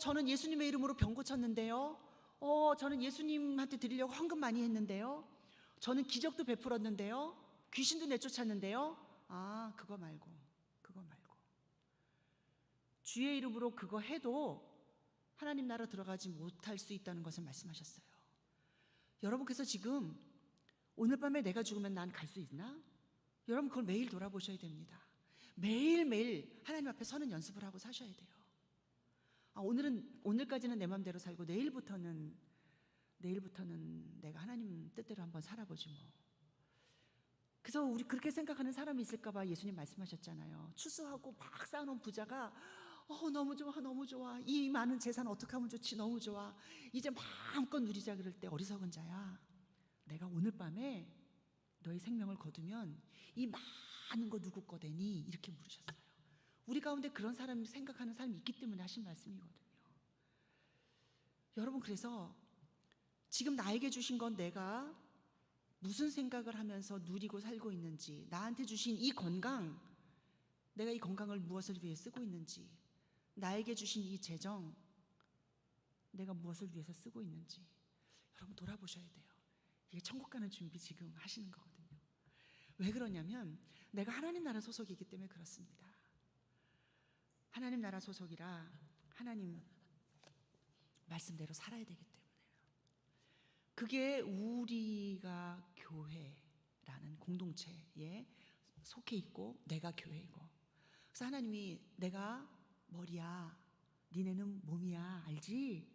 B: 저는 예수님의 이름으로 병 고쳤는데요, 저는 예수님한테 드리려고 헌금 많이 했는데요, 저는 기적도 베풀었는데요, 귀신도 내쫓았는데요, 그거 말고 주의 이름으로 그거 해도 하나님 나라 들어가지 못할 수 있다는 것을 말씀하셨어요. 여러분, 그래서 지금 오늘 밤에 내가 죽으면 난 갈 수 있나? 여러분, 그걸 매일 돌아보셔야 됩니다. 매일매일 하나님 앞에 서는 연습을 하고 사셔야 돼요. 오늘까지는 내 마음대로 살고 내일부터는 내가 하나님 뜻대로 한번 살아보지 뭐. 그래서 우리 그렇게 생각하는 사람이 있을까 봐 예수님 말씀하셨잖아요. 추수하고 막 쌓아놓은 부자가 너무 좋아, 이 많은 재산 어떻게 하면 좋지, 너무 좋아, 이제 마음껏 누리자 그럴 때, 어리석은 자야, 내가 오늘 밤에 너의 생명을 거두면 이 많은 거 누구 거되니, 이렇게 물으셨어요. 우리 가운데 그런 사람 생각하는 사람이 있기 때문에 하신 말씀이거든요. 여러분, 그래서 지금 나에게 주신 건 내가 무슨 생각을 하면서 누리고 살고 있는지, 나한테 주신 이 건강, 내가 이 건강을 무엇을 위해 쓰고 있는지, 나에게 주신 이 재정, 내가 무엇을 위해서 쓰고 있는지 여러분 돌아보셔야 돼요. 이게 천국 가는 준비 지금 하시는 거거든요. 왜 그러냐면 내가 하나님 나라 소속이기 때문에 그렇습니다. 하나님 나라 소속이라 하나님 말씀대로 살아야 되기 때문에요. 그게 우리가 교회라는 공동체에 속해 있고 내가 교회이고, 그래서 하나님이 내가 머리야, 니네는 몸이야, 알지?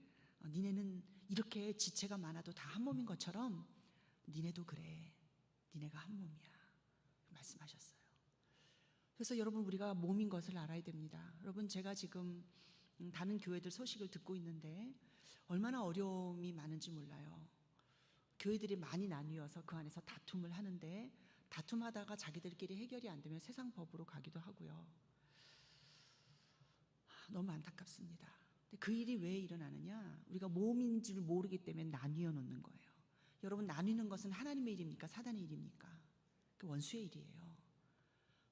B: 니네는 이렇게 지체가 많아도 다 한 몸인 것처럼 니네도 그래, 니네가 한 몸이야, 말씀하셨어요. 그래서 여러분, 우리가 몸인 것을 알아야 됩니다. 여러분, 제가 지금 다른 교회들 소식을 듣고 있는데 얼마나 어려움이 많은지 몰라요. 교회들이 많이 나뉘어서 그 안에서 다툼을 하는데 다툼하다가 자기들끼리 해결이 안 되면 세상 법으로 가기도 하고요. 너무 안타깝습니다. 근데 그 일이 왜 일어나느냐? 우리가 몸인 줄 모르기 때문에 나뉘어 놓는 거예요. 여러분, 나뉘는 것은 하나님의 일입니까? 사단의 일입니까? 그 원수의 일이에요.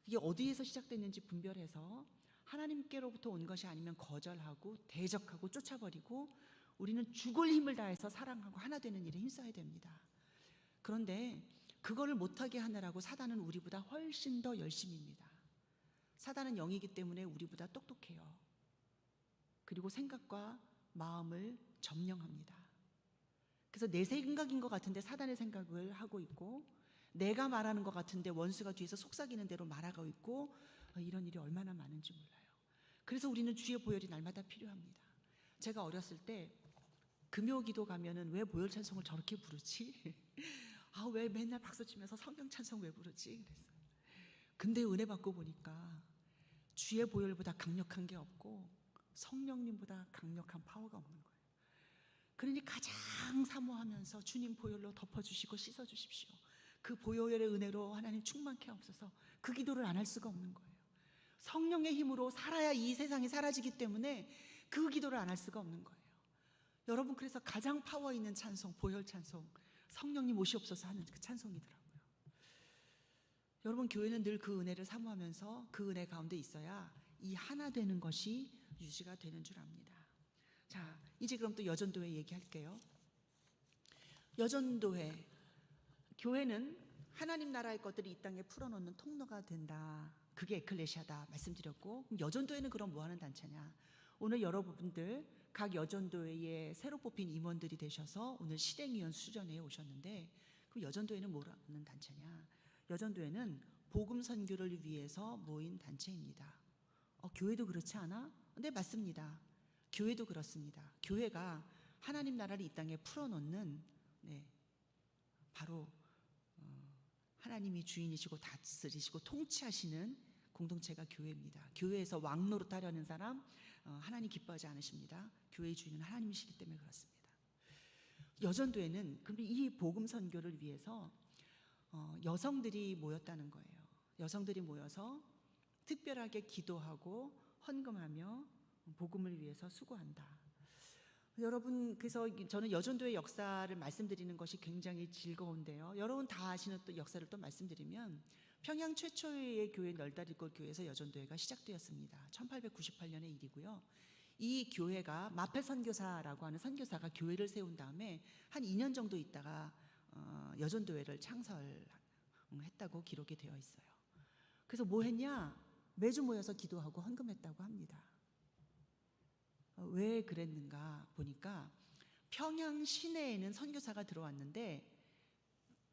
B: 그게 어디에서 시작됐는지 분별해서 하나님께로부터 온 것이 아니면 거절하고 대적하고 쫓아버리고 우리는 죽을 힘을 다해서 사랑하고 하나 되는 일에 힘써야 됩니다. 그런데 그거를 못하게 하느라고 사단은 우리보다 훨씬 더 열심입니다. 사단은 영이기 때문에 우리보다 똑똑해요. 그리고 생각과 마음을 점령합니다. 그래서 내 생각인 것 같은데 사단의 생각을 하고 있고, 내가 말하는 것 같은데 원수가 뒤에서 속삭이는 대로 말하고 있고, 이런 일이 얼마나 많은지 몰라요. 그래서 우리는 주의 보혈이 날마다 필요합니다. 제가 어렸을 때 금요 기도 가면은 왜 보혈 찬송을 저렇게 부르지? 왜 맨날 박수 치면서 성경 찬송 왜 부르지? 그랬어요. 근데 은혜 받고 보니까 주의 보혈보다 강력한 게 없고 성령님보다 강력한 파워가 없는 거예요. 그러니 가장 사모하면서 주님 보혈로 덮어주시고 씻어주십시오. 그 보혈의 은혜로 하나님 충만케 하옵소서. 그 기도를 안 할 수가 없는 거예요. 성령의 힘으로 살아야 이 세상이 사라지기 때문에 그 기도를 안 할 수가 없는 거예요. 여러분, 그래서 가장 파워 있는 찬송, 보혈 찬송, 성령님 오시옵소서 하는 그 찬송이더라고요. 여러분, 교회는 늘 그 은혜를 사모하면서 그 은혜 가운데 있어야 이 하나 되는 것이 유지가 되는 줄 압니다. 자, 이제 그럼 또 여전도회 얘기할게요. 여전도회, 교회는 하나님 나라의 것들이 이 땅에 풀어놓는 통로가 된다. 그게 에클레시아다 말씀드렸고, 그럼 여전도회는 그럼 뭐 하는 단체냐? 오늘 여러분들 각 여전도회에 새로 뽑힌 임원들이 되셔서 오늘 실행위원 수련회에 오셨는데, 그 여전도회는 뭐라는 단체냐? 여전도회는 복음 선교를 위해서 모인 단체입니다. 교회도 그렇지 않아? 네, 맞습니다. 교회도 그렇습니다. 교회가 하나님 나라를 이 땅에 풀어놓는, 바로 하나님이 주인이시고 다스리시고 통치하시는 공동체가 교회입니다. 교회에서 왕노릇 하려는 사람 하나님 기뻐하지 않으십니다. 교회의 주인은 하나님이시기 때문에 그렇습니다. 여전도회는 그럼 이 복음 선교를 위해서 여성들이 모였다는 거예요. 여성들이 모여서 특별하게 기도하고 헌금하며 복음을 위해서 수고한다. 여러분, 그래서 저는 여전도의 역사를 말씀드리는 것이 굉장히 즐거운데요. 여러분 다 아시는 또 역사를 또 말씀드리면 평양 최초의 교회 널다리골 교회에서 여전도회가 시작되었습니다. 1898년의 일이고요. 이 교회가 마페 선교사라고 하는 선교사가 교회를 세운 다음에 한 2년 정도 있다가 여전도회를 창설했다고 기록이 되어 있어요. 그래서 뭐 했냐? 매주 모여서 기도하고 헌금했다고 합니다. 왜 그랬는가 보니까 평양 시내에는 선교사가 들어왔는데,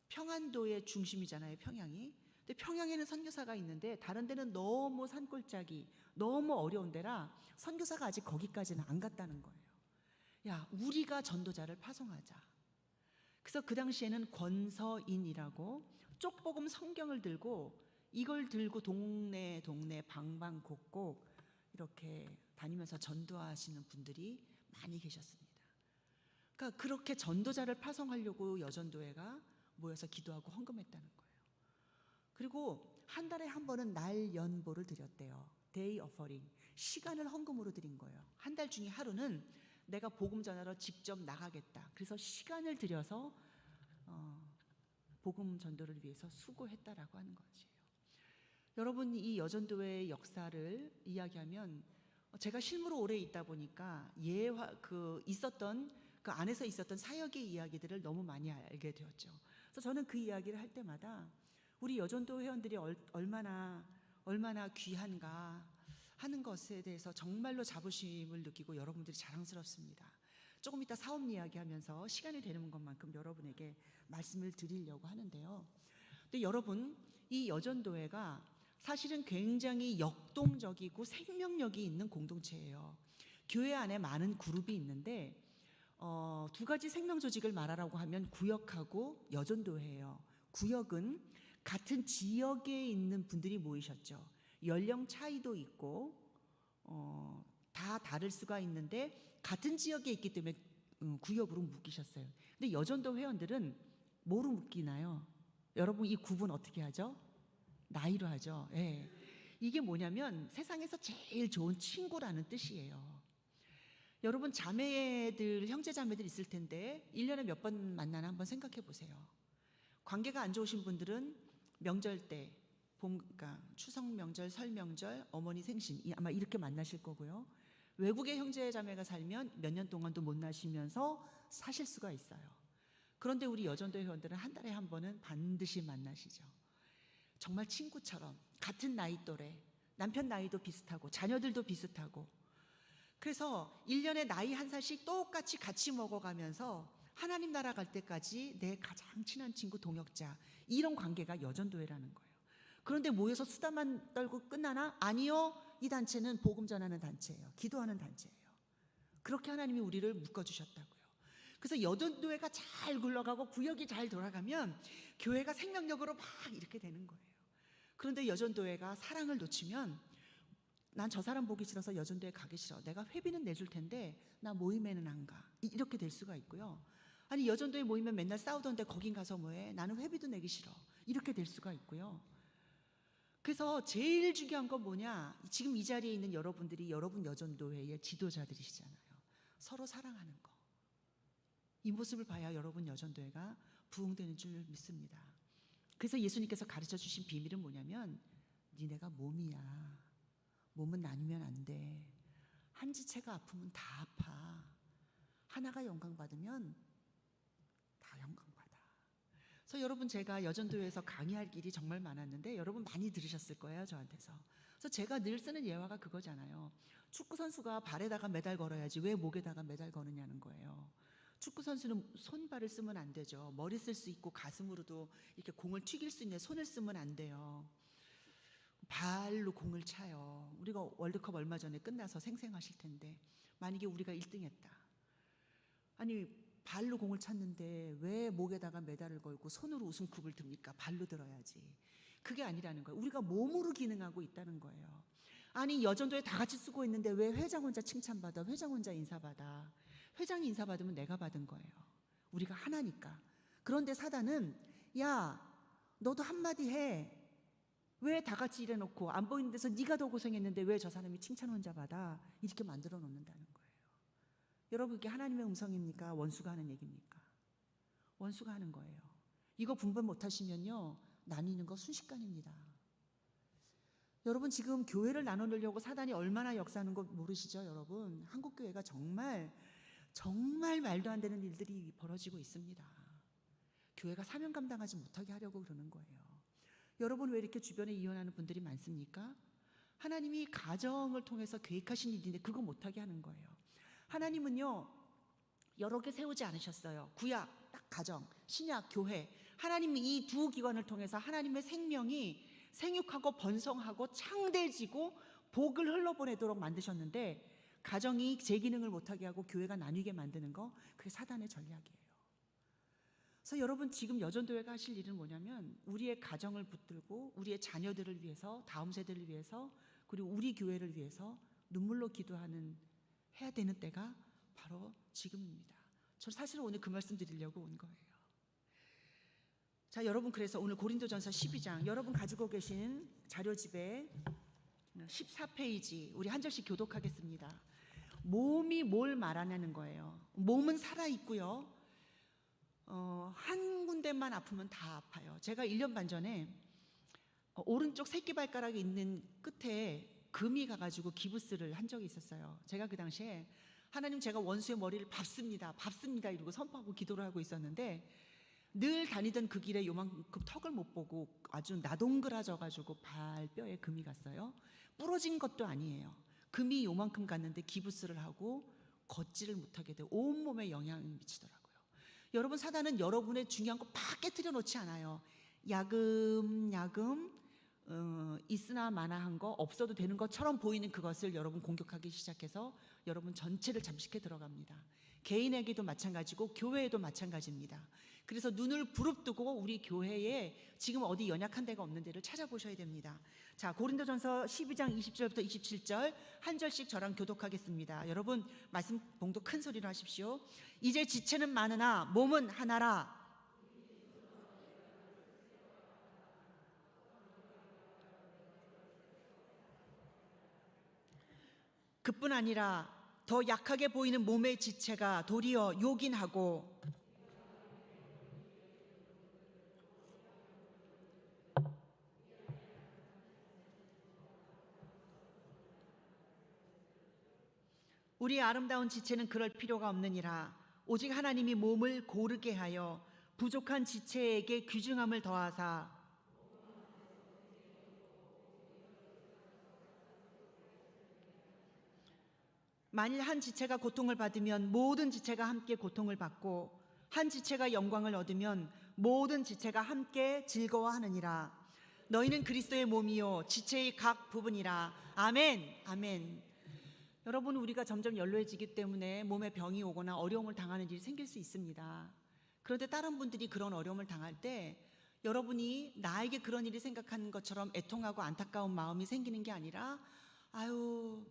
B: 평안도의 중심이잖아요, 평양이. 근데 평양에는 선교사가 있는데 다른 데는 너무 산골짜기, 너무 어려운 데라 선교사가 아직 거기까지는 안 갔다는 거예요. 야, 우리가 전도자를 파송하자. 그래서 그 당시에는 권서인이라고 쪽복음 성경을 들고, 이걸 들고 동네 방방곡곡 이렇게 다니면서 전도하시는 분들이 많이 계셨습니다. 그러니까 그렇게 전도자를 파송하려고 여전도회가 모여서 기도하고 헌금했다는 거예요. 그리고 한 달에 한 번은 날 연보를 드렸대요. 데이 어퍼링, 시간을 헌금으로 드린 거예요. 한 달 중에 하루는 내가 복음 전하러 직접 나가겠다. 그래서 시간을 들여서 복음 전도를 위해서 수고했다라고 하는 거지요. 여러분, 이 여전도회의 역사를 이야기하면 제가 실무로 오래 있다 보니까 있었던 그 안에서 있었던 사역의 이야기들을 너무 많이 알게 되었죠. 그래서 저는 그 이야기를 할 때마다 우리 여전도 회원들이 얼마나 귀한가 하는 것에 대해서 정말로 자부심을 느끼고 여러분들이 자랑스럽습니다. 조금 이따 사업 이야기하면서 시간이 되는 것만큼 여러분에게 말씀을 드리려고 하는데요. 근데 여러분, 이 여전도회가 사실은 굉장히 역동적이고 생명력이 있는 공동체예요. 교회 안에 많은 그룹이 있는데 두 가지 생명 조직을 말하라고 하면 구역하고 여전도회예요. 구역은 같은 지역에 있는 분들이 모이셨죠. 연령 차이도 있고 다 다를 수가 있는데 같은 지역에 있기 때문에 구역으로 묶이셨어요. 근데 여전도 회원들은 뭐로 묶이나요? 여러분 이 구분 어떻게 하죠? 나이로 하죠. 예. 이게 뭐냐면 세상에서 제일 좋은 친구라는 뜻이에요. 여러분 자매들, 형제 자매들 있을 텐데 1년에 몇 번 만나나 한번 생각해 보세요. 관계가 안 좋으신 분들은 명절 때, 그러니까 추석 명절, 설 명절, 어머니 생신 아마 이렇게 만나실 거고요. 외국에 형제 자매가 살면 몇 년 동안도 못 나시면서 사실 수가 있어요. 그런데 우리 여전도 회원들은 한 달에 한 번은 반드시 만나시죠. 정말 친구처럼 같은 나이 또래, 남편 나이도 비슷하고 자녀들도 비슷하고, 그래서 1년에 나이 한 살씩 똑같이 같이 먹어가면서 하나님 나라 갈 때까지 내 가장 친한 친구 동역자, 이런 관계가 여전도회라는 거예요. 그런데 모여서 수다만 떨고 끝나나? 아니요. 이 단체는 복음 전하는 단체예요. 기도하는 단체예요. 그렇게 하나님이 우리를 묶어주셨다고요. 그래서 여전도회가 잘 굴러가고 구역이 잘 돌아가면 교회가 생명력으로 막 이렇게 되는 거예요. 그런데 여전도회가 사랑을 놓치면 난 저 사람 보기 싫어서 여전도회 가기 싫어. 내가 회비는 내줄 텐데 나 모임에는 안 가. 이렇게 될 수가 있고요. 아니 여전도회 모이면 맨날 싸우던데 거긴 가서 뭐해? 나는 회비도 내기 싫어. 이렇게 될 수가 있고요. 그래서 제일 중요한 건 뭐냐? 지금 이 자리에 있는 여러분들이 여러분 여전도회의 지도자들이시잖아요. 서로 사랑하는 거. 이 모습을 봐야 여러분 여전도회가 부흥되는 줄 믿습니다. 그래서 예수님께서 가르쳐 주신 비밀은 뭐냐면 니네가 몸이야. 몸은 나누면 안 돼. 한 지체가 아프면 다 아파. 하나가 영광 받으면 다 영광 받아. 그래서 여러분 제가 여전도회에서 강의할 일이 정말 많았는데 여러분 많이 들으셨을 거예요, 저한테서. 그래서 제가 늘 쓰는 예화가 그거잖아요. 축구 선수가 발에다가 메달 걸어야지 왜 목에다가 메달 거느냐는 거예요. 축구 선수는 손발을 쓰면 안 되죠. 머리 쓸 수 있고 가슴으로도 이렇게 공을 튀길 수 있는 손을 쓰면 안 돼요. 발로 공을 차요. 우리가 월드컵 얼마 전에 끝나서 생생하실 텐데 만약에 우리가 1등 했다. 아니 발로 공을 찼는데 왜 목에다가 메달을 걸고 손으로 우승컵을 듭니까? 발로 들어야지. 그게 아니라는 거예요. 우리가 몸으로 기능하고 있다는 거예요. 아니 여전도에 다 같이 쓰고 있는데 왜 회장 혼자 칭찬받아? 회장 혼자 인사받아? 회장이 인사받으면 내가 받은 거예요. 우리가 하나니까. 그런데 사단은 야 너도 한마디 해. 왜 다 같이 일해놓고 안 보이는 데서 네가 더 고생했는데 왜 저 사람이 칭찬 혼자 받아? 이렇게 만들어 놓는다는 거예요. 여러분 이게 하나님의 음성입니까? 원수가 하는 얘기입니까? 원수가 하는 거예요. 이거 분별 못하시면요 나뉘는 거 순식간입니다. 여러분 지금 교회를 나누려고 사단이 얼마나 역사하는 거 모르시죠? 여러분 한국교회가 정말 말도 안 되는 일들이 벌어지고 있습니다. 교회가 사명 감당하지 못하게 하려고 그러는 거예요. 여러분 왜 이렇게 주변에 이혼하는 분들이 많습니까? 하나님이 가정을 통해서 계획하신 일인데 그거 못하게 하는 거예요. 하나님은요 여러 개 세우지 않으셨어요. 구약, 딱 가정, 신약, 교회. 하나님이 이 두 기관을 통해서 하나님의 생명이 생육하고 번성하고 창대해지고 복을 흘러보내도록 만드셨는데 가정이 제 기능을 못하게 하고 교회가 나뉘게 만드는 거, 그게 사단의 전략이에요. 그래서 여러분 지금 여전도회가 하실 일은 뭐냐면 우리의 가정을 붙들고 우리의 자녀들을 위해서, 다음 세대를 위해서, 그리고 우리 교회를 위해서 눈물로 기도하는 해야 되는 때가 바로 지금입니다. 저 사실은 오늘 그 말씀 드리려고 온 거예요. 자 여러분 그래서 오늘 고린도전서 12장 여러분 가지고 계신 자료집에 14페이지 우리 한 절씩 교독하겠습니다. 몸이 뭘 말하냐는 거예요. 몸은 살아있고요. 한 군데만 아프면 다 아파요. 제가 1년 반 전에 오른쪽 새끼발가락에 있는 끝에 금이 가가지고 기부스를 한 적이 있었어요. 제가 그 당시에 하나님 제가 원수의 머리를 밟습니다 이러고 선포하고 기도를 하고 있었는데 늘 다니던 그 길에 요만큼 턱을 못 보고 아주 나동그라져가지고 발뼈에 금이 갔어요. 부러진 것도 아니에요. 금이 요만큼 갔는데 기부스를 하고 걷지를 못하게 되고 온몸에 영향을 미치더라고요. 여러분 사단은 여러분의 중요한 거 팍 깨트려 놓지 않아요. 야금야금 있으나 마나한 거, 없어도 되는 것처럼 보이는 그것을 여러분 공격하기 시작해서 여러분 전체를 잠식해 들어갑니다. 개인에게도 마찬가지고 교회에도 마찬가지입니다. 그래서 눈을 부릅뜨고 우리 교회에 지금 어디 연약한 데가 없는 데를 찾아보셔야 됩니다. 자, 고린도전서 12장 20절부터 27절 한 절씩 저랑 교독하겠습니다. 여러분 말씀 봉독 큰 소리로 하십시오. 이제 지체는 많으나 몸은 하나라. 그뿐 아니라 더 약하게 보이는 몸의 지체가 도리어 요긴하고 우리 아름다운 지체는 그럴 필요가 없느니라. 오직 하나님이 몸을 고르게 하여 부족한 지체에게 귀중함을 더하사 만일 한 지체가 고통을 받으면 모든 지체가 함께 고통을 받고 한 지체가 영광을 얻으면 모든 지체가 함께 즐거워하느니라. 너희는 그리스도의 몸이요 지체의 각 부분이라. 아멘. 아멘. 여러분 우리가 점점 연로해지기 때문에 몸에 병이 오거나 어려움을 당하는 일이 생길 수 있습니다. 그런데 다른 분들이 그런 어려움을 당할 때 여러분이 나에게 그런 일이 생각하는 것처럼 애통하고 안타까운 마음이 생기는 게 아니라 아유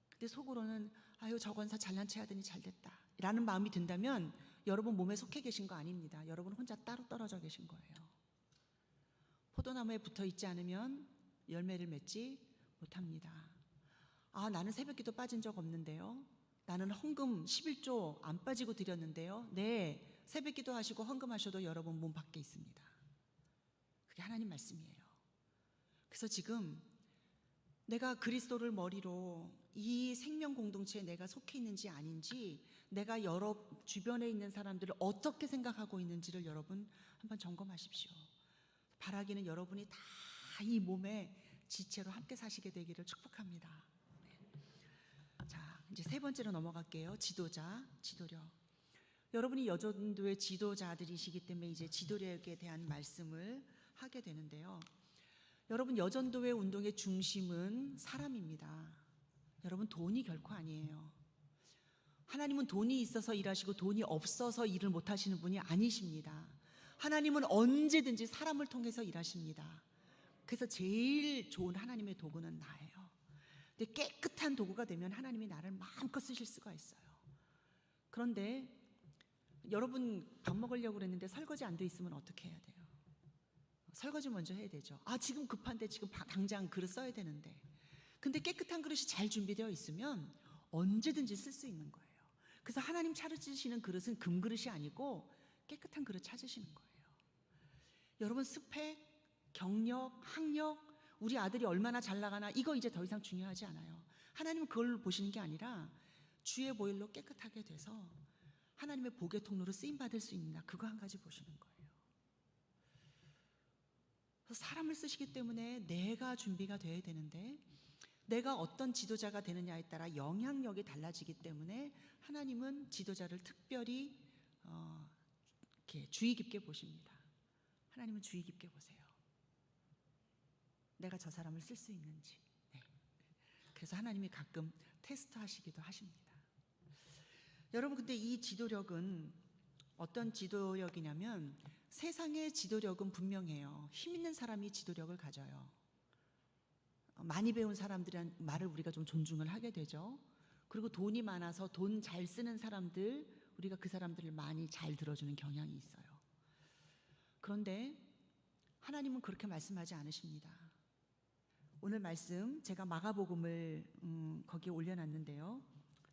B: 근데 속으로는 아유 저 권사 잘난 체 하더니 잘됐다 라는 마음이 든다면 여러분 몸에 속해 계신 거 아닙니다. 여러분 혼자 따로 떨어져 계신 거예요. 포도나무에 붙어 있지 않으면 열매를 맺지 못합니다. 아 나는 새벽기도 빠진 적 없는데요. 나는 헌금 11조 안 빠지고 드렸는데요. 네, 새벽기도 하시고 헌금하셔도 여러분 몸 밖에 있습니다. 그게 하나님 말씀이에요. 그래서 지금 내가 그리스도를 머리로 이 생명 공동체에 내가 속해 있는지 아닌지, 내가 여러 주변에 있는 사람들을 어떻게 생각하고 있는지를 여러분 한번 점검하십시오. 바라기는 여러분이 다 이 몸의 지체로 함께 사시게 되기를 축복합니다. 자, 이제 세 번째로 넘어갈게요. 지도자, 지도력. 여러분이 여전도의 지도자들이시기 때문에 이제 지도력에 대한 말씀을 하게 되는데요. 여러분 여전도회 운동의 중심은 사람입니다. 여러분 돈이 결코 아니에요. 하나님은 돈이 있어서 일하시고 돈이 없어서 일을 못하시는 분이 아니십니다. 하나님은 언제든지 사람을 통해서 일하십니다. 그래서 제일 좋은 하나님의 도구는 나예요. 근데 깨끗한 도구가 되면 하나님이 나를 마음껏 쓰실 수가 있어요. 그런데 여러분 밥 먹으려고 그랬는데 설거지 안 돼 있으면 어떻게 해야 돼요? 설거지 먼저 해야 되죠. 아 지금 급한데 지금 당장 그릇 써야 되는데. 근데 깨끗한 그릇이 잘 준비되어 있으면 언제든지 쓸 수 있는 거예요. 그래서 하나님 차려주시는 그릇은 금그릇이 아니고 깨끗한 그릇 찾으시는 거예요. 여러분 스펙, 경력, 학력, 우리 아들이 얼마나 잘 나가나 이거 이제 더 이상 중요하지 않아요. 하나님은 그걸 보시는 게 아니라 주의 보혈로 깨끗하게 돼서 하나님의 복의 통로로 쓰임받을 수 있나 그거 한 가지 보시는 거예요. 그래서 사람을 쓰시기 때문에 내가 준비가 돼야 되는데 내가 어떤 지도자가 되느냐에 따라 영향력이 달라지기 때문에 하나님은 지도자를 특별히 이렇게 주의 깊게 보십니다. 하나님은 주의 깊게 보세요. 내가 저 사람을 쓸 수 있는지. 네. 그래서 하나님이 가끔 테스트하시기도 하십니다. 여러분 근데 이 지도력은 어떤 지도력이냐면 세상의 지도력은 분명해요. 힘 있는 사람이 지도력을 가져요. 많이 배운 사람들이란 말을 우리가 좀 존중을 하게 되죠. 그리고 돈이 많아서 돈 잘 쓰는 사람들, 우리가 그 사람들을 많이 잘 들어주는 경향이 있어요. 그런데 하나님은 그렇게 말씀하지 않으십니다. 오늘 말씀 제가 마가복음을 거기에 올려놨는데요.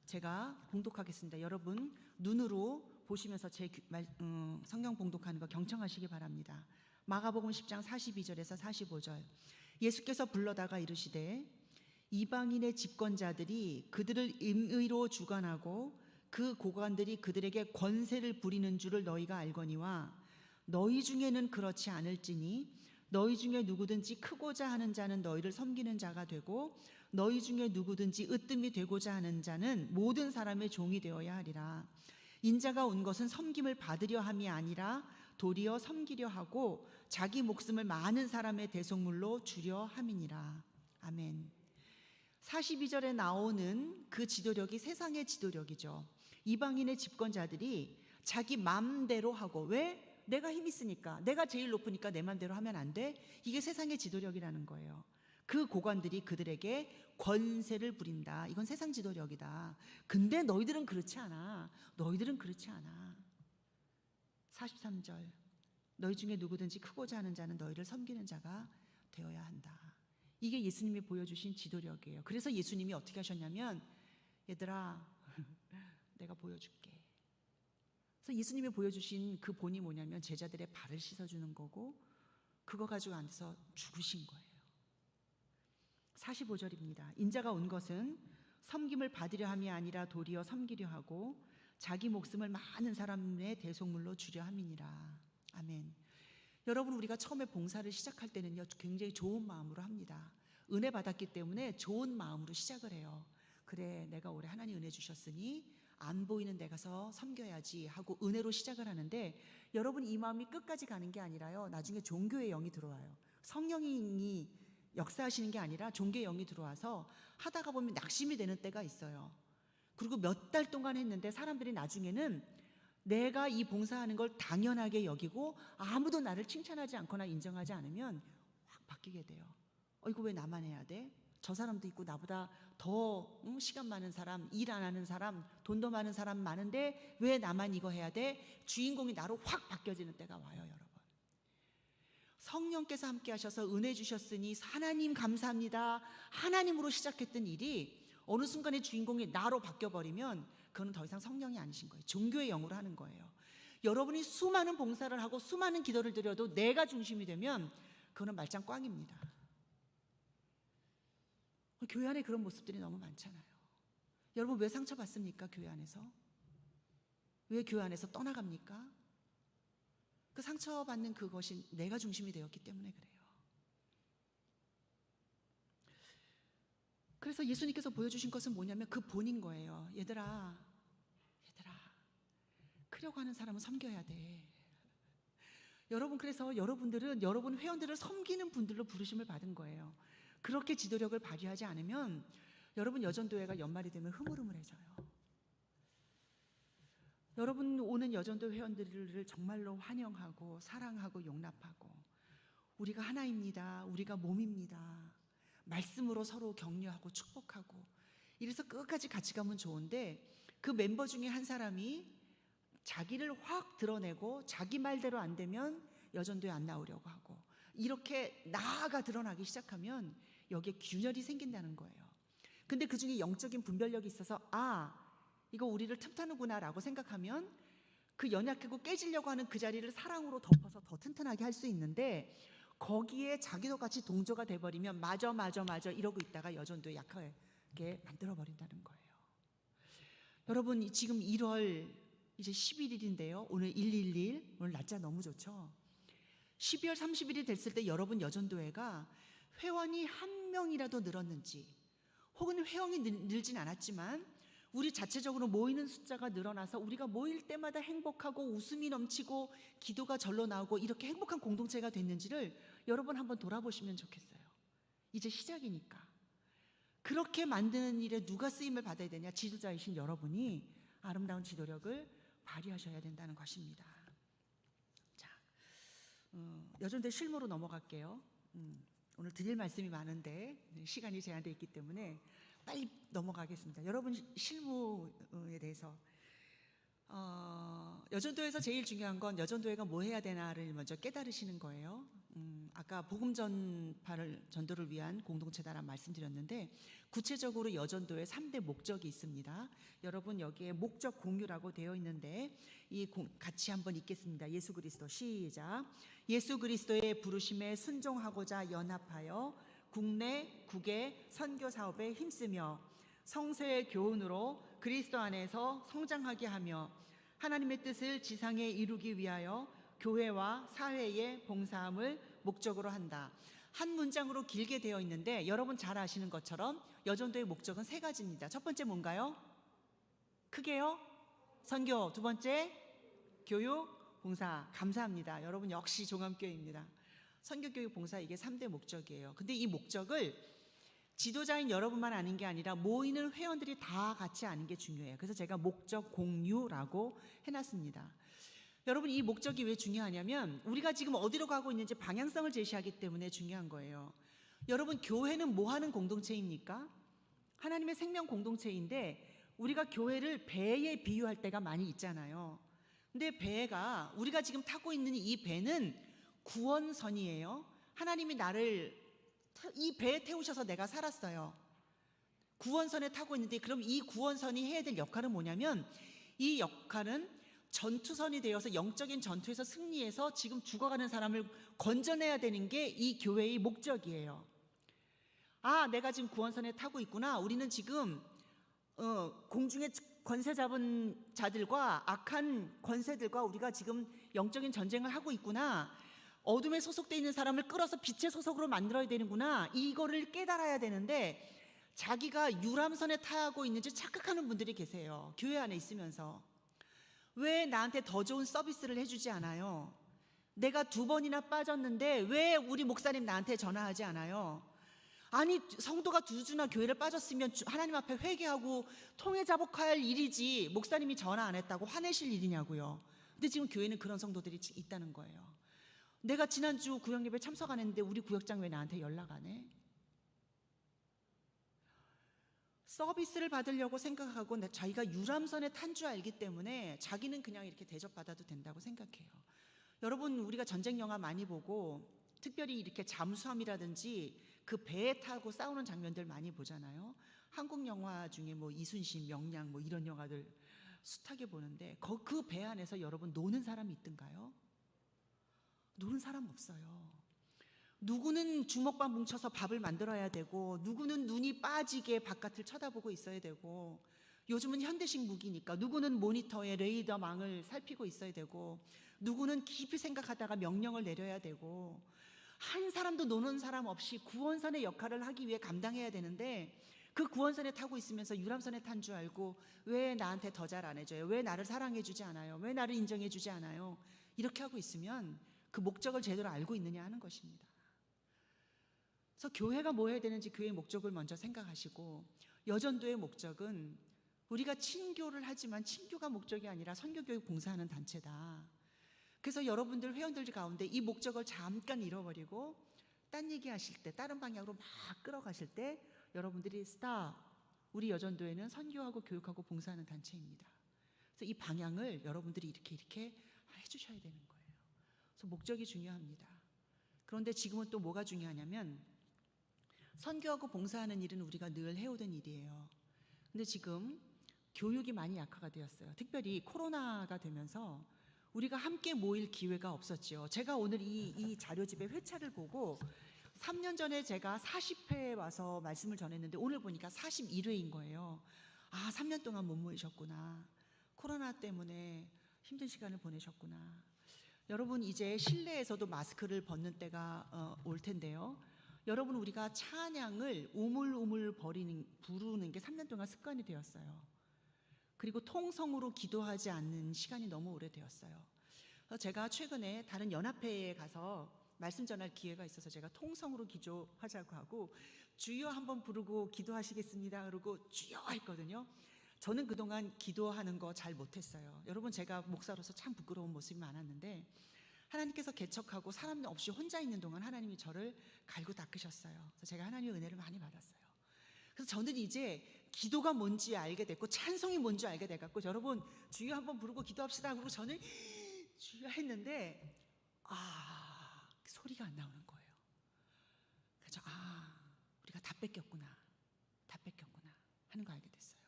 B: 제가 봉독하겠습니다. 여러분 눈으로 보시면서 제 성경 봉독하는 거 경청하시기 바랍니다. 마가복음 10장 42절에서 45절. 예수께서 불러다가 이르시되 이방인의 집권자들이 그들을 임의로 주관하고 그 고관들이 그들에게 권세를 부리는 줄을 너희가 알거니와 너희 중에는 그렇지 않을지니 너희 중에 누구든지 크고자 하는 자는 너희를 섬기는 자가 되고 너희 중에 누구든지 으뜸이 되고자 하는 자는 모든 사람의 종이 되어야 하리라. 인자가 온 것은 섬김을 받으려 함이 아니라 도리어 섬기려 하고 자기 목숨을 많은 사람의 대속물로 주려 함이니라. 아멘. 42절에 나오는 그 지도력이 세상의 지도력이죠. 이방인의 집권자들이 자기 맘대로 하고, 왜? 내가 힘 있으니까, 내가 제일 높으니까 내 맘대로 하면 안 돼? 이게 세상의 지도력이라는 거예요. 그 고관들이 그들에게 권세를 부린다. 이건 세상 지도력이다. 근데 너희들은 그렇지 않아. 너희들은 그렇지 않아. 43절, 너희 중에 누구든지 크고자 하는 자는 너희를 섬기는 자가 되어야 한다. 이게 예수님이 보여주신 지도력이에요. 그래서 예수님이 어떻게 하셨냐면, 얘들아 내가 보여줄게. 그래서 예수님이 보여주신 그 본이 뭐냐면 제자들의 발을 씻어주는 거고, 그거 가지고 앉아서 죽으신 거예요. 45절입니다. 인자가 온 것은 섬김을 받으려 함이 아니라 도리어 섬기려 하고 자기 목숨을 많은 사람의 대속물로 주려 함이니라. 아멘. 여러분, 우리가 처음에 봉사를 시작할 때는요, 굉장히 좋은 마음으로 합니다. 은혜 받았기 때문에 좋은 마음으로 시작을 해요. 그래, 내가 올해 하나님 은혜 주셨으니 안 보이는 데 가서 섬겨야지 하고 은혜로 시작을 하는데, 여러분, 이 마음이 끝까지 가는 게 아니라요, 나중에 종교의 영이 들어와요. 성령이 역사하시는 게 아니라 종교의 영이 들어와서 하다가 보면 낙심이 되는 때가 있어요. 그리고 몇 달 동안 했는데 사람들이 나중에는 내가 이 봉사하는 걸 당연하게 여기고 아무도 나를 칭찬하지 않거나 인정하지 않으면 확 바뀌게 돼요. 이거 왜 나만 해야 돼? 저 사람도 있고 나보다 더 시간 많은 사람, 일 안 하는 사람, 돈도 많은 사람 많은데 왜 나만 이거 해야 돼? 주인공이 나로 확 바뀌어지는 때가 와요, 여러분. 성령께서 함께 하셔서 은혜 주셨으니 하나님 감사합니다, 하나님으로 시작했던 일이 어느 순간에 주인공이 나로 바뀌어버리면 그거는 더 이상 성령이 아니신 거예요. 종교의 영으로 하는 거예요. 여러분이 수많은 봉사를 하고 수많은 기도를 드려도 내가 중심이 되면 그거는 말짱 꽝입니다. 교회 안에 그런 모습들이 너무 많잖아요. 여러분, 왜 상처받습니까? 교회 안에서? 왜 교회 안에서 떠나갑니까? 그 상처받는 그것이 내가 중심이 되었기 때문에 그래요. 그래서 예수님께서 보여주신 것은 뭐냐면 그 본인 거예요. 얘들아, 크려고 하는 사람은 섬겨야 돼. 여러분, 그래서 여러분들은 여러분 회원들을 섬기는 분들로 부르심을 받은 거예요. 그렇게 지도력을 발휘하지 않으면 여러분 여전도회가 연말이 되면 흐물흐물해져요. 여러분 오는 여전도 회원들을 정말로 환영하고 사랑하고 용납하고, 우리가 하나입니다, 우리가 몸입니다, 말씀으로 서로 격려하고 축복하고, 이래서 끝까지 같이 가면 좋은데, 그 멤버 중에 한 사람이 자기를 확 드러내고 자기 말대로 안 되면 여전도에 안 나오려고 하고, 이렇게 나아가 드러나기 시작하면 여기에 균열이 생긴다는 거예요. 근데 그 중에 영적인 분별력이 있어서 이거 우리를 틈타는구나 라고 생각하면 그 연약하고 깨지려고 하는 그 자리를 사랑으로 덮어서 더 튼튼하게 할 수 있는데, 거기에 자기도 같이 동조가 돼버리면 맞아 이러고 있다가 여전도에 약하게 만들어버린다는 거예요. 여러분, 지금 1월 이제 11일인데요 오늘 111, 오늘 날짜 너무 좋죠. 12월 30일이 됐을 때 여러분 여전도회가 회원이 한 명이라도 늘었는지, 혹은 회원이 늘진 않았지만 우리 자체적으로 모이는 숫자가 늘어나서 우리가 모일 때마다 행복하고 웃음이 넘치고 기도가 절로 나오고 이렇게 행복한 공동체가 됐는지를 여러분 한번 돌아보시면 좋겠어요. 이제 시작이니까. 그렇게 만드는 일에 누가 쓰임을 받아야 되냐? 지도자이신 여러분이 아름다운 지도력을 발휘하셔야 된다는 것입니다. 자, 여전도회 실무로 넘어갈게요. 오늘 드릴 말씀이 많은데 시간이 제한되어 있기 때문에 빨리 넘어가겠습니다. 여러분 실무에 대해서 여전도에서 제일 중요한 건 여전도회가 뭐 해야 되나를 먼저 깨달으시는 거예요. 아까 복음 전도를 위한 공동체다라는 말씀드렸는데, 구체적으로 여전도의 3대 목적이 있습니다. 여러분 여기에 목적 공유라고 되어 있는데 같이 한번 읽겠습니다. 예수 그리스도 시작. 예수 그리스도의 부르심에 순종하고자 연합하여 국내 국외 선교 사업에 힘쓰며 성서의 교훈으로 그리스도 안에서 성장하게 하며 하나님의 뜻을 지상에 이루기 위하여 교회와 사회의 봉사함을 목적으로 한다. 한 문장으로 길게 되어 있는데 여러분 잘 아시는 것처럼 여전도의 목적은 3가지입니다. 첫 번째 뭔가요? 크게요? 선교. 두 번째 교육, 봉사 감사합니다. 여러분 역시 종암교회입니다. 선교교육 봉사 이게 3대 목적이에요. 근데 이 목적을 지도자인 여러분만 아는 게 아니라 모이는 회원들이 다 같이 아는 게 중요해요. 그래서 제가 목적 공유라고 해놨습니다. 여러분 이 목적이 왜 중요하냐면 우리가 지금 어디로 가고 있는지 방향성을 제시하기 때문에 중요한 거예요. 여러분 교회는 뭐 하는 공동체입니까? 하나님의 생명 공동체인데 우리가 교회를 배에 비유할 때가 많이 있잖아요. 근데 배가 우리가 지금 타고 있는 이 배는 구원선이에요. 하나님이 나를 이 배에 태우셔서 내가 살았어요. 구원선에 타고 있는데 그럼 이 구원선이 해야 될 역할은 뭐냐면 이 역할은 전투선이 되어서 영적인 전투에서 승리해서 지금 죽어가는 사람을 건져내야 되는 게 이 교회의 목적이에요. 아, 내가 지금 구원선에 타고 있구나. 우리는 지금 공중에 권세 잡은 자들과 악한 권세들과 우리가 지금 영적인 전쟁을 하고 있구나. 어둠에 소속되어 있는 사람을 끌어서 빛의 소속으로 만들어야 되는구나. 이거를 깨달아야 되는데 자기가 유람선에 타고 있는지 착각하는 분들이 계세요. 교회 안에 있으면서. 왜 나한테 더 좋은 서비스를 해주지 않아요? 내가 2번이나 빠졌는데 왜 우리 목사님 나한테 전화하지 않아요? 아니 성도가 2주나 교회를 빠졌으면 하나님 앞에 회개하고 통회 자복할 일이지 목사님이 전화 안 했다고 화내실 일이냐고요. 근데 지금 교회는 그런 성도들이 있다는 거예요. 내가 지난주 구역예배 참석 안 했는데 우리 구역장 왜 나한테 연락 안 해? 서비스를 받으려고 생각하고 자기가 유람선에 탄 줄 알기 때문에 자기는 그냥 이렇게 대접받아도 된다고 생각해요. 여러분 우리가 전쟁 영화 많이 보고 특별히 이렇게 잠수함이라든지 그 배에 타고 싸우는 장면들 많이 보잖아요. 한국 영화 중에 뭐 이순신, 명량 뭐 이런 영화들 숱하게 보는데 그 배 안에서 여러분 노는 사람이 있던가요? 노는 사람 없어요. 누구는 주먹밥 뭉쳐서 밥을 만들어야 되고 누구는 눈이 빠지게 바깥을 쳐다보고 있어야 되고 요즘은 현대식 무기니까 누구는 모니터에 레이더망을 살피고 있어야 되고 누구는 깊이 생각하다가 명령을 내려야 되고 한 사람도 노는 사람 없이 구원선의 역할을 하기 위해 감당해야 되는데 그 구원선에 타고 있으면서 유람선에 탄 줄 알고 왜 나한테 더 잘 안 해줘요? 왜 나를 사랑해 주지 않아요? 왜 나를 인정해 주지 않아요? 이렇게 하고 있으면 그 목적을 제대로 알고 있느냐 하는 것입니다. 그래서 교회가 뭐 해야 되는지 교회의 목적을 먼저 생각하시고 여전도의 목적은 우리가 친교를 하지만 친교가 목적이 아니라 선교교육 봉사하는 단체다. 그래서 여러분들 회원들 가운데 이 목적을 잠깐 잃어버리고 딴 얘기하실 때 다른 방향으로 막 끌어가실 때 여러분들이 스탑, 우리 여전도회는 선교하고 교육하고 봉사하는 단체입니다. 그래서 이 방향을 여러분들이 이렇게 해주셔야 되는 거예요. 그래서 목적이 중요합니다. 그런데 지금은 또 뭐가 중요하냐면 선교하고 봉사하는 일은 우리가 늘 해오던 일이에요. 근데 지금 교육이 많이 약화가 되었어요. 특별히 코로나가 되면서 우리가 함께 모일 기회가 없었죠. 제가 오늘 이 자료집의 회차를 보고 3년 전에 제가 40회에 와서 말씀을 전했는데 오늘 보니까 41회인 거예요. 아, 3년 동안 못 모이셨구나. 코로나 때문에 힘든 시간을 보내셨구나. 여러분 이제 실내에서도 마스크를 벗는 때가 올 텐데요. 여러분 우리가 찬양을 우물우물 부르는 게 3년 동안 습관이 되었어요. 그리고 통성으로 기도하지 않는 시간이 너무 오래되었어요. 그래서 제가 최근에 다른 연합회에 가서 말씀 전할 기회가 있어서 제가 통성으로 기도하자고 하고 주여 한번 부르고 기도하시겠습니다. 그러고 주여 했거든요. 저는 그동안 기도하는 거 잘 못했어요. 여러분 제가 목사로서 참 부끄러운 모습이 많았는데 하나님께서 개척하고 사람 없이 혼자 있는 동안 하나님이 저를 갈고 닦으셨어요. 그래서 제가 하나님의 은혜를 많이 받았어요. 그래서 저는 이제 기도가 뭔지 알게 됐고 찬송이 뭔지 알게 돼갖고 여러분 주여 한번 부르고 기도합시다. 그리고 저는 주여 했는데 소리가 안 나오는 거예요. 그래서 우리가 다 뺏겼구나 하는 거 알게 됐어요.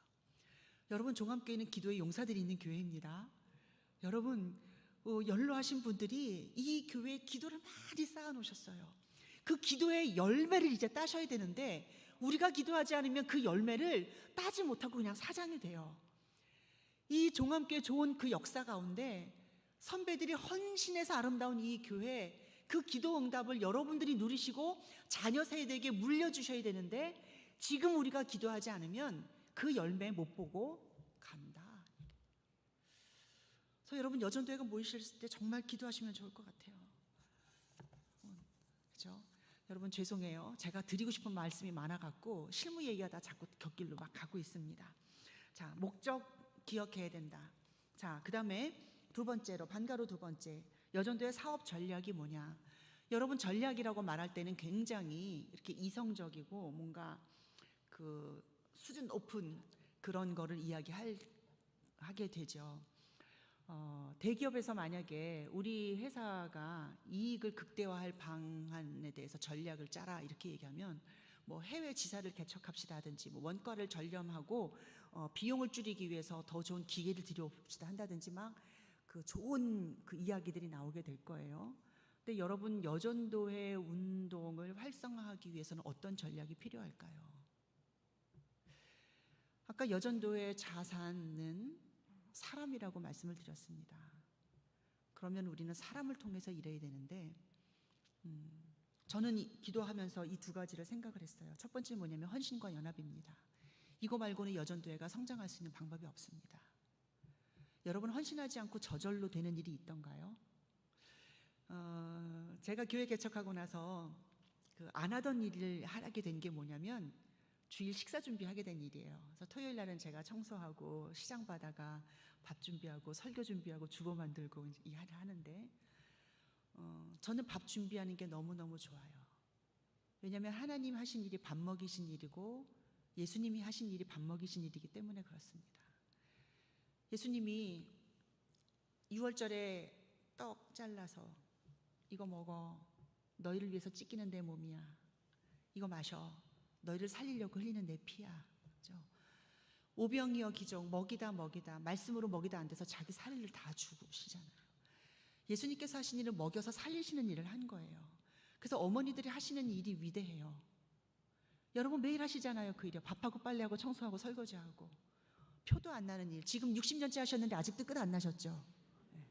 B: 여러분 종암교회는 기도의 용사들이 있는 교회입니다. 여러분 연로하신 분들이 이 교회에 기도를 많이 쌓아놓으셨어요. 그 기도의 열매를 이제 따셔야 되는데 우리가 기도하지 않으면 그 열매를 따지 못하고 그냥 사장이 돼요. 이 종암교회 좋은 그 역사 가운데 선배들이 헌신해서 아름다운 이 교회 그 기도 응답을 여러분들이 누리시고 자녀 세대에게 물려주셔야 되는데 지금 우리가 기도하지 않으면 그 열매 못 보고 간다. 그래서 여러분 여전도회가 모이실 때 정말 기도하시면 좋을 것 같아요. 그렇죠? 여러분 죄송해요. 제가 드리고 싶은 말씀이 많아갖고 실무 얘기하다 자꾸 곁길로 막 가고 있습니다. 자, 목적 기억해야 된다. 자, 그 다음에 두 번째로, 반가로 두 번째, 여전도의 사업 전략이 뭐냐. 여러분 전략이라고 말할 때는 굉장히 이렇게 이성적이고 뭔가 그 수준 높은 그런 거를 하게 되죠. 대기업에서 만약에 우리 회사가 이익을 극대화할 방안에 대해서 전략을 짜라 이렇게 얘기하면 뭐 해외 지사를 개척합시다든지 뭐 원가를 절감하고 비용을 줄이기 위해서 더 좋은 기계를 들여봅시다 한다든지 막 그 좋은 그 이야기들이 나오게 될 거예요. 근데 여러분 여전도회 운동을 활성화하기 위해서는 어떤 전략이 필요할까요? 아까 여전도회 자산은 사람이라고 말씀을 드렸습니다. 그러면 우리는 사람을 통해서 일해야 되는데 저는 기도하면서 이 두 가지를 생각을 했어요. 첫 번째 뭐냐면 헌신과 연합입니다. 이거 말고는 여전도회가 성장할 수 있는 방법이 없습니다. 여러분 헌신하지 않고 저절로 되는 일이 있던가요? 제가 교회 개척하고 나서 안 하던 일을 하게 된 게 뭐냐면 주일 식사 준비하게 된 일이에요. 그래서 토요일 날은 제가 청소하고 시장 바다가 밥 준비하고 설교 준비하고 주보 만들고 일을 하는데 저는 밥 준비하는 게 너무너무 좋아요. 왜냐하면 하나님 하신 일이 밥 먹이신 일이고 예수님이 하신 일이 밥 먹이신 일이기 때문에 그렇습니다. 예수님이 6월절에 떡 잘라서 이거 먹어. 너희를 위해서 찢기는 내 몸이야. 이거 마셔. 너희를 살리려고 흘리는 내 피야. 그렇죠? 오병이어 기종 먹이다 말씀으로 먹이다 안 돼서 자기 살을 다 죽으시잖아요. 예수님께서 하신 일을 먹여서 살리시는 일을 한 거예요. 그래서 어머니들이 하시는 일이 위대해요. 여러분 매일 하시잖아요. 그 일이요. 밥하고 빨래하고 청소하고 설거지하고 표도 안 나는 일. 지금 60년째 하셨는데 아직도 끝 안 나셨죠? 네.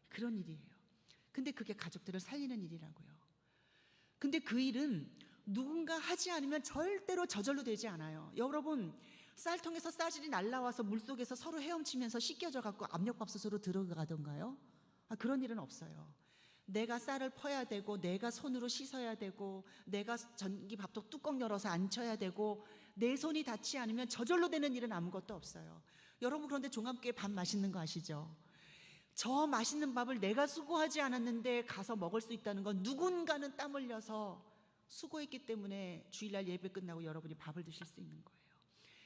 B: 그런 일이에요. 근데 그게 가족들을 살리는 일이라고요. 근데 그 일은 누군가 하지 않으면 절대로 저절로 되지 않아요. 여러분 쌀통에서 싸질이 날라와서 물속에서 서로 헤엄치면서 씻겨져 갖고 압력밥솥으로 들어가던가요? 그런 일은 없어요. 내가 쌀을 퍼야 되고 내가 손으로 씻어야 되고 내가 전기밥솥 뚜껑 열어서 앉혀야 되고 내 손이 닿지 않으면 저절로 되는 일은 아무것도 없어요. 여러분 그런데 종합교회 밥 맛있는 거 아시죠? 저 맛있는 밥을 내가 수고하지 않았는데 가서 먹을 수 있다는 건 누군가는 땀 흘려서 수고했기 때문에 주일날 예배 끝나고 여러분이 밥을 드실 수 있는 거예요.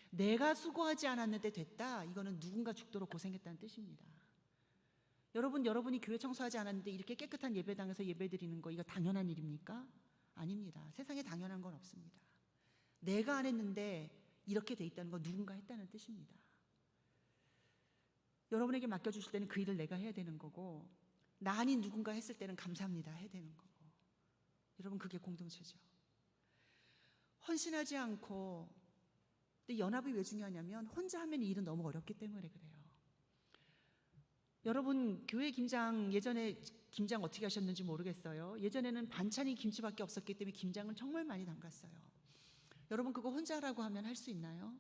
B: 내가 수고하지 않았는데 됐다. 이거는 누군가 죽도록 고생했다는 뜻입니다. 여러분이 교회 청소하지 않았는데 이렇게 깨끗한 예배당에서 예배드리는 거 이거 당연한 일입니까? 아닙니다. 세상에 당연한 건 없습니다. 내가 안 했는데 이렇게 돼 있다는 건 누군가 했다는 뜻입니다. 여러분에게 맡겨주실 때는 그 일을 내가 해야 되는 거고 나 아닌 누군가 했을 때는 감사합니다 해야 되는 거고 여러분 그게 공동체죠. 헌신하지 않고 근데 연합이 왜 중요하냐면 혼자 하면 이 일은 너무 어렵기 때문에 그래요. 여러분 교회 김장 예전에 김장 어떻게 하셨는지 모르겠어요. 예전에는 반찬이 김치밖에 없었기 때문에 김장을 정말 많이 담갔어요. 여러분 그거 혼자 하라고 하면 할 수 있나요?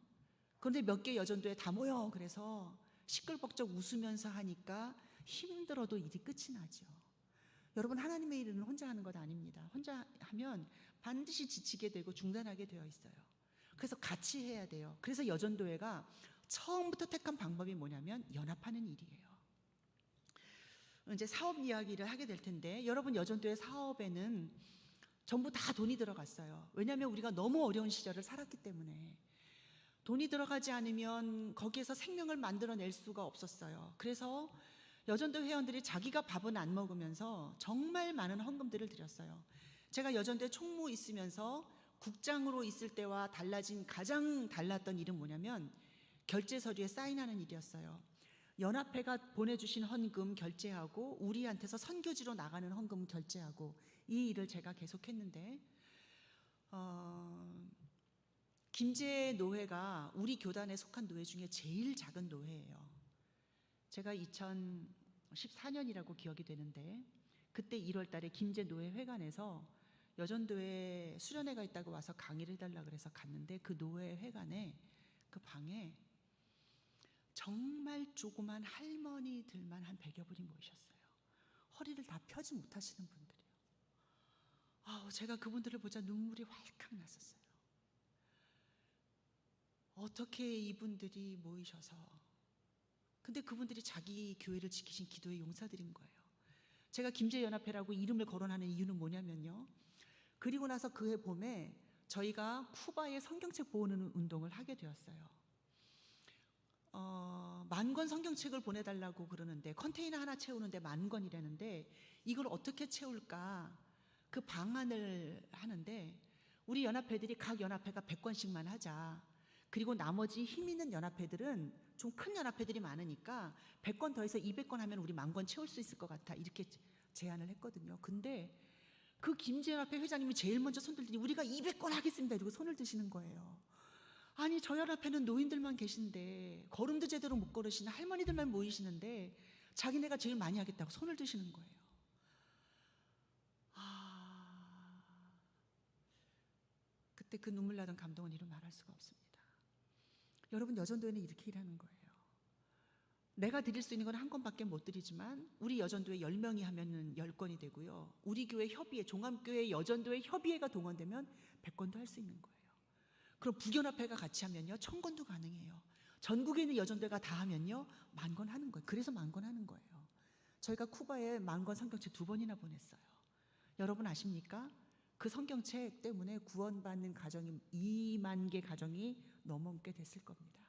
B: 그런데 몇 개 여전도에 다 모여 그래서 시끌벅적 웃으면서 하니까 힘들어도 일이 끝이 나죠. 여러분 하나님의 일은 혼자 하는 것 아닙니다. 혼자 하면 반드시 지치게 되고 중단하게 되어 있어요. 그래서 같이 해야 돼요. 그래서 여전도회가 처음부터 택한 방법이 뭐냐면 연합하는 일이에요. 이제 사업 이야기를 하게 될 텐데 여러분 여전도회 사업에는 전부 다 돈이 들어갔어요. 왜냐하면 우리가 너무 어려운 시절을 살았기 때문에 돈이 들어가지 않으면 거기에서 생명을 만들어낼 수가 없었어요. 그래서 여전도 회원들이 자기가 밥은 안 먹으면서 정말 많은 헌금들을 드렸어요. 제가 여전도에 총무 있으면서 국장으로 있을 때와 가장 달랐던 일은 뭐냐면 결제 서류에 사인하는 일이었어요. 연합회가 보내주신 헌금 결제하고 우리한테서 선교지로 나가는 헌금 결제하고 이 일을 제가 계속했는데 김제 노회가 우리 교단에 속한 노회 중에 제일 작은 노회예요. 제가 2014년이라고 기억이 되는데 그때 1월 달에 김제 노회 회관에서 여전도에 수련회가 있다고 와서 강의를 해달라고 해서 갔는데 그 노회 회관에 그 방에 정말 조그만 할머니들만 한 100여 분이 모이셨어요. 허리를 다 펴지 못하시는 분들이요. 제가 그분들을 보자 눈물이 활칵 났었어요. 어떻게 이분들이 모이셔서, 근데 그분들이 자기 교회를 지키신 기도의 용사들인 거예요. 제가 김제연합회라고 이름을 거론하는 이유는 뭐냐면요, 그리고 나서 그해 봄에 저희가 쿠바의 성경책 보내는 운동을 하게 되었어요. 만권 성경책을 보내달라고 그러는데 컨테이너 하나 채우는데 10,000권이라는데 이걸 어떻게 채울까 그 방안을 하는데, 우리 연합회들이 각 연합회가 100권씩만 하자, 그리고 나머지 힘 있는 연합회들은 좀 큰 연합회들이 많으니까 100권 더해서 200권 하면 우리 10,000권 채울 수 있을 것 같아, 이렇게 제안을 했거든요. 근데 그 김제연합회 회장님이 제일 먼저 손 들더니 우리가 200권 하겠습니다 이러고 손을 드시는 거예요. 아니, 저 연합회는 노인들만 계신데, 걸음도 제대로 못 걸으시는 할머니들만 모이시는데 자기네가 제일 많이 하겠다고 손을 드시는 거예요. 그때 그 눈물 나던 감동은 이루 말할 수가 없습니다. 여러분, 여전도회는 이렇게 일하는 거예요. 내가 드릴 수 있는 건 1권밖에 못 드리지만 우리 여전도회 10명이 하면은 10권이 되고요, 우리 교회 협의회, 종합교회 여전도회 협의회가 동원되면 100권도 할 수 있는 거예요. 그럼 북연합회가 같이 하면요 1000권도 가능해요. 전국에 있는 여전도회가 다 하면요 10,000권 하는 거예요. 그래서 10,000권 하는 거예요. 저희가 쿠바에 10,000권 성경책 2번이나 보냈어요. 여러분 아십니까? 그 성경책 때문에 구원받는 가정이 2만 개 가정이 넘게 됐을 겁니다.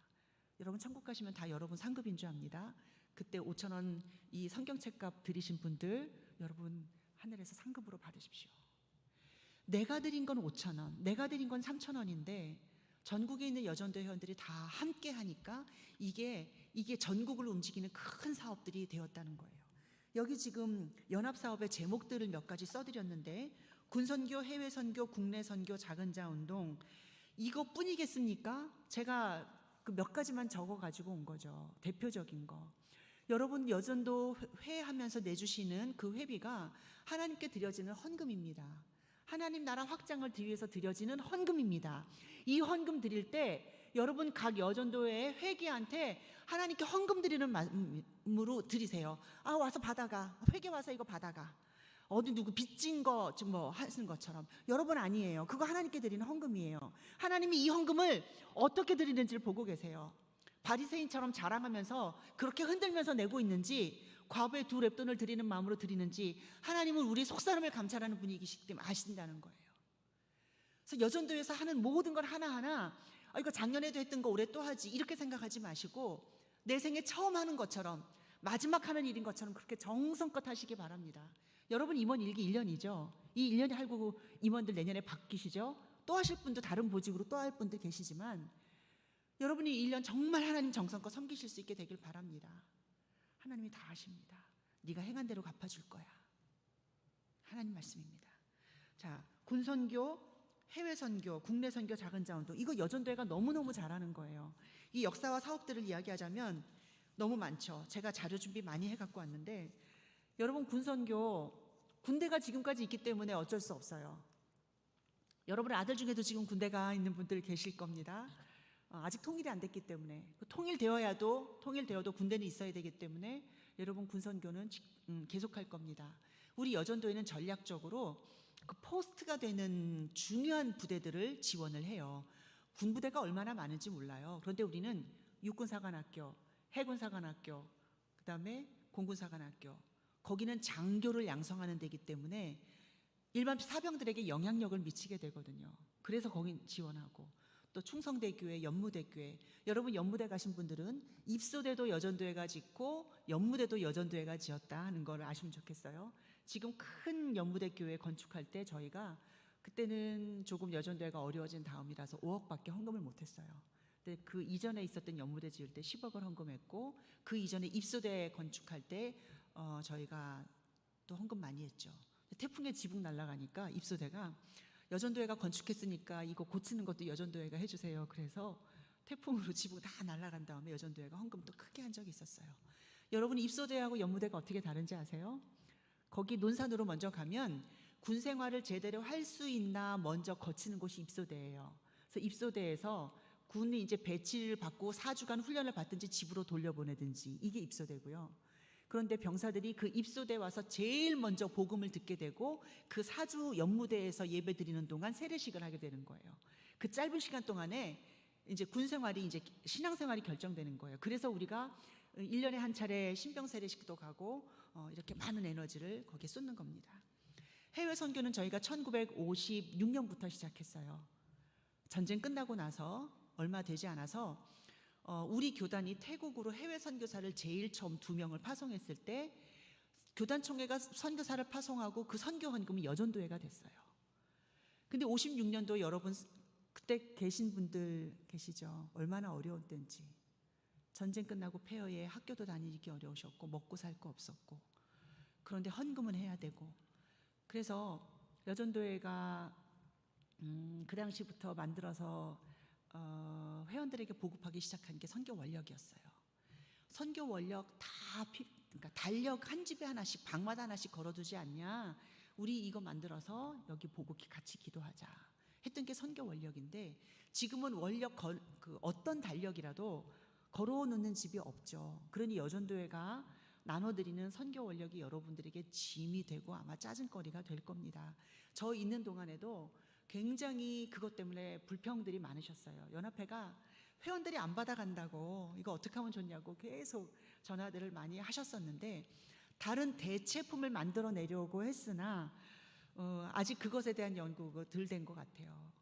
B: 여러분 천국 가시면 다 여러분 상급인 줄 압니다. 그때 5,000원 이 성경책 값 들이신 분들, 여러분 하늘에서 상급으로 받으십시오. 내가 드린 건 5,000원, 내가 드린 건 3,000원인데 전국에 있는 여전도 회원들이 다 함께 하니까 이게 전국을 움직이는 큰 사업들이 되었다는 거예요. 여기 지금 연합사업의 제목들을 몇 가지 써드렸는데, 군선교, 해외선교, 국내선교, 작은자 운동, 이것뿐이겠습니까? 제가 그 몇 가지만 적어가지고 온 거죠. 대표적인 거. 여러분 여전도 회하면서 내주시는 그 회비가 하나님께 드려지는 헌금입니다. 하나님 나라 확장을 위해서 드려지는 헌금입니다. 이 헌금 드릴 때 여러분 각 여전도회 회계한테 하나님께 헌금 드리는 마음으로 드리세요. 와서 받아가, 회계 와서 이거 받아가, 어디 누구 빚진 거 뭐 하시는 것처럼. 여러분 아니에요. 그거 하나님께 드리는 헌금이에요. 하나님이 이 헌금을 어떻게 드리는지를 보고 계세요. 바리새인처럼 자랑하면서 그렇게 흔들면서 내고 있는지, 과부에 2렙돈을 드리는 마음으로 드리는지, 하나님은 우리 속사람을 감찰하는 분이시기 때문에 아신다는 거예요. 그래서 여전도에서 하는 모든 걸 하나하나 이거 작년에도 했던 거 올해 또 하지, 이렇게 생각하지 마시고 내 생에 처음 하는 것처럼, 마지막 하는 일인 것처럼 그렇게 정성껏 하시기 바랍니다. 여러분 임원 일기 1년이죠. 이 1년이 할고 임원들 내년에 바뀌시죠. 또 하실 분도 다른 보직으로 또 할 분들 계시지만 여러분이 1년 정말 하나님 정성껏 섬기실 수 있게 되길 바랍니다. 하나님이 다 아십니다. 네가 행한 대로 갚아줄 거야. 하나님 말씀입니다. 자, 군선교, 해외선교, 국내선교, 작은자 운동, 이거 여전도회가 너무너무 잘하는 거예요. 이 역사와 사업들을 이야기하자면 너무 많죠. 제가 자료 준비 많이 해갖고 왔는데, 여러분 군선교, 군대가 지금까지 있기 때문에 어쩔 수 없어요. 여러분 아들 중에도 지금 군대가 있는 분들 계실 겁니다. 아직 통일이 안 됐기 때문에, 통일되어도 군대는 있어야 되기 때문에 여러분 군선교는 계속할 겁니다. 우리 여전도에는 전략적으로 그 포스트가 되는 중요한 부대들을 지원을 해요. 군부대가 얼마나 많은지 몰라요. 그런데 우리는 육군사관학교, 해군사관학교, 그 다음에 공군사관학교, 거기는 장교를 양성하는 데이기 때문에 일반 사병들에게 영향력을 미치게 되거든요. 그래서 거기 지원하고, 또 충성대교회, 연무대교회, 여러분 연무대 가신 분들은 입소대도 여전도회가 짓고 연무대도 여전도회가 지었다 하는 걸 아시면 좋겠어요. 지금 큰 연무대교회 건축할 때 저희가, 그때는 조금 여전도회가 어려워진 다음이라서 5억밖에 헌금을 못했어요. 근데 그 이전에 있었던 연무대 지을 때 10억을 헌금했고, 그 이전에 입소대 건축할 때 저희가 또 헌금 많이 했죠. 태풍에 지붕 날아가니까 입소대가, 여전도회가 건축했으니까 이거 고치는 것도 여전도회가 해주세요. 그래서 태풍으로 지붕 다 날아간 다음에 여전도회가 헌금 또 크게 한 적이 있었어요. 여러분 입소대하고 연무대가 어떻게 다른지 아세요? 거기 논산으로 먼저 가면 군 생활을 제대로 할 수 있나 먼저 거치는 곳이 입소대예요. 그래서 입소대에서 군이 이제 배치를 받고 4주간 훈련을 받든지 집으로 돌려보내든지 이게 입소되고요. 그런데 병사들이 그 입소돼 와서 제일 먼저 복음을 듣게 되고 그 4주 연무대에서 예배 드리는 동안 세례식을 하게 되는 거예요. 그 짧은 시간 동안에 이제 군 생활이 이제 신앙 생활이 결정되는 거예요. 그래서 우리가 1년에 한 차례 신병 세례식도 가고 이렇게 많은 에너지를 거기에 쏟는 겁니다. 해외 선교는 저희가 1956년부터 시작했어요. 전쟁 끝나고 나서 얼마 되지 않아서 우리 교단이 태국으로 해외 선교사를 제일 처음 2명을 파송했을 때 교단총회가 선교사를 파송하고 그 선교 헌금이 여전도회가 됐어요. 근데 56년도 여러분 그때 계신 분들 계시죠? 얼마나 어려운 때인지. 전쟁 끝나고 폐허에 학교도 다니기 어려우셨고 먹고 살 거 없었고, 그런데 헌금은 해야 되고, 그래서 여전도회가 그 당시부터 만들어서 회원들에게 보급하기 시작한 게 선교 원력이었어요. 선교 원력 그러니까 달력 한 집에 하나씩 방마다 하나씩 걸어두지 않냐, 우리 이거 만들어서 여기 보고 같이 기도하자 했던 게 선교 원력인데, 지금은 원력 그 어떤 달력이라도 걸어놓는 집이 없죠. 그러니 여전도회가 나눠드리는 선교 원력이 여러분들에게 짐이 되고 아마 짜증거리가 될 겁니다. 저 있는 동안에도 굉장히 그것 때문에 불평들이 많으셨어요. 연합회가 회원들이 안 받아간다고 이거 어떻게 하면 좋냐고 계속 전화들을 많이 하셨었는데, 다른 대체품을 만들어 내려고 했으나 아직 그것에 대한 연구가 덜 된 것 같아요.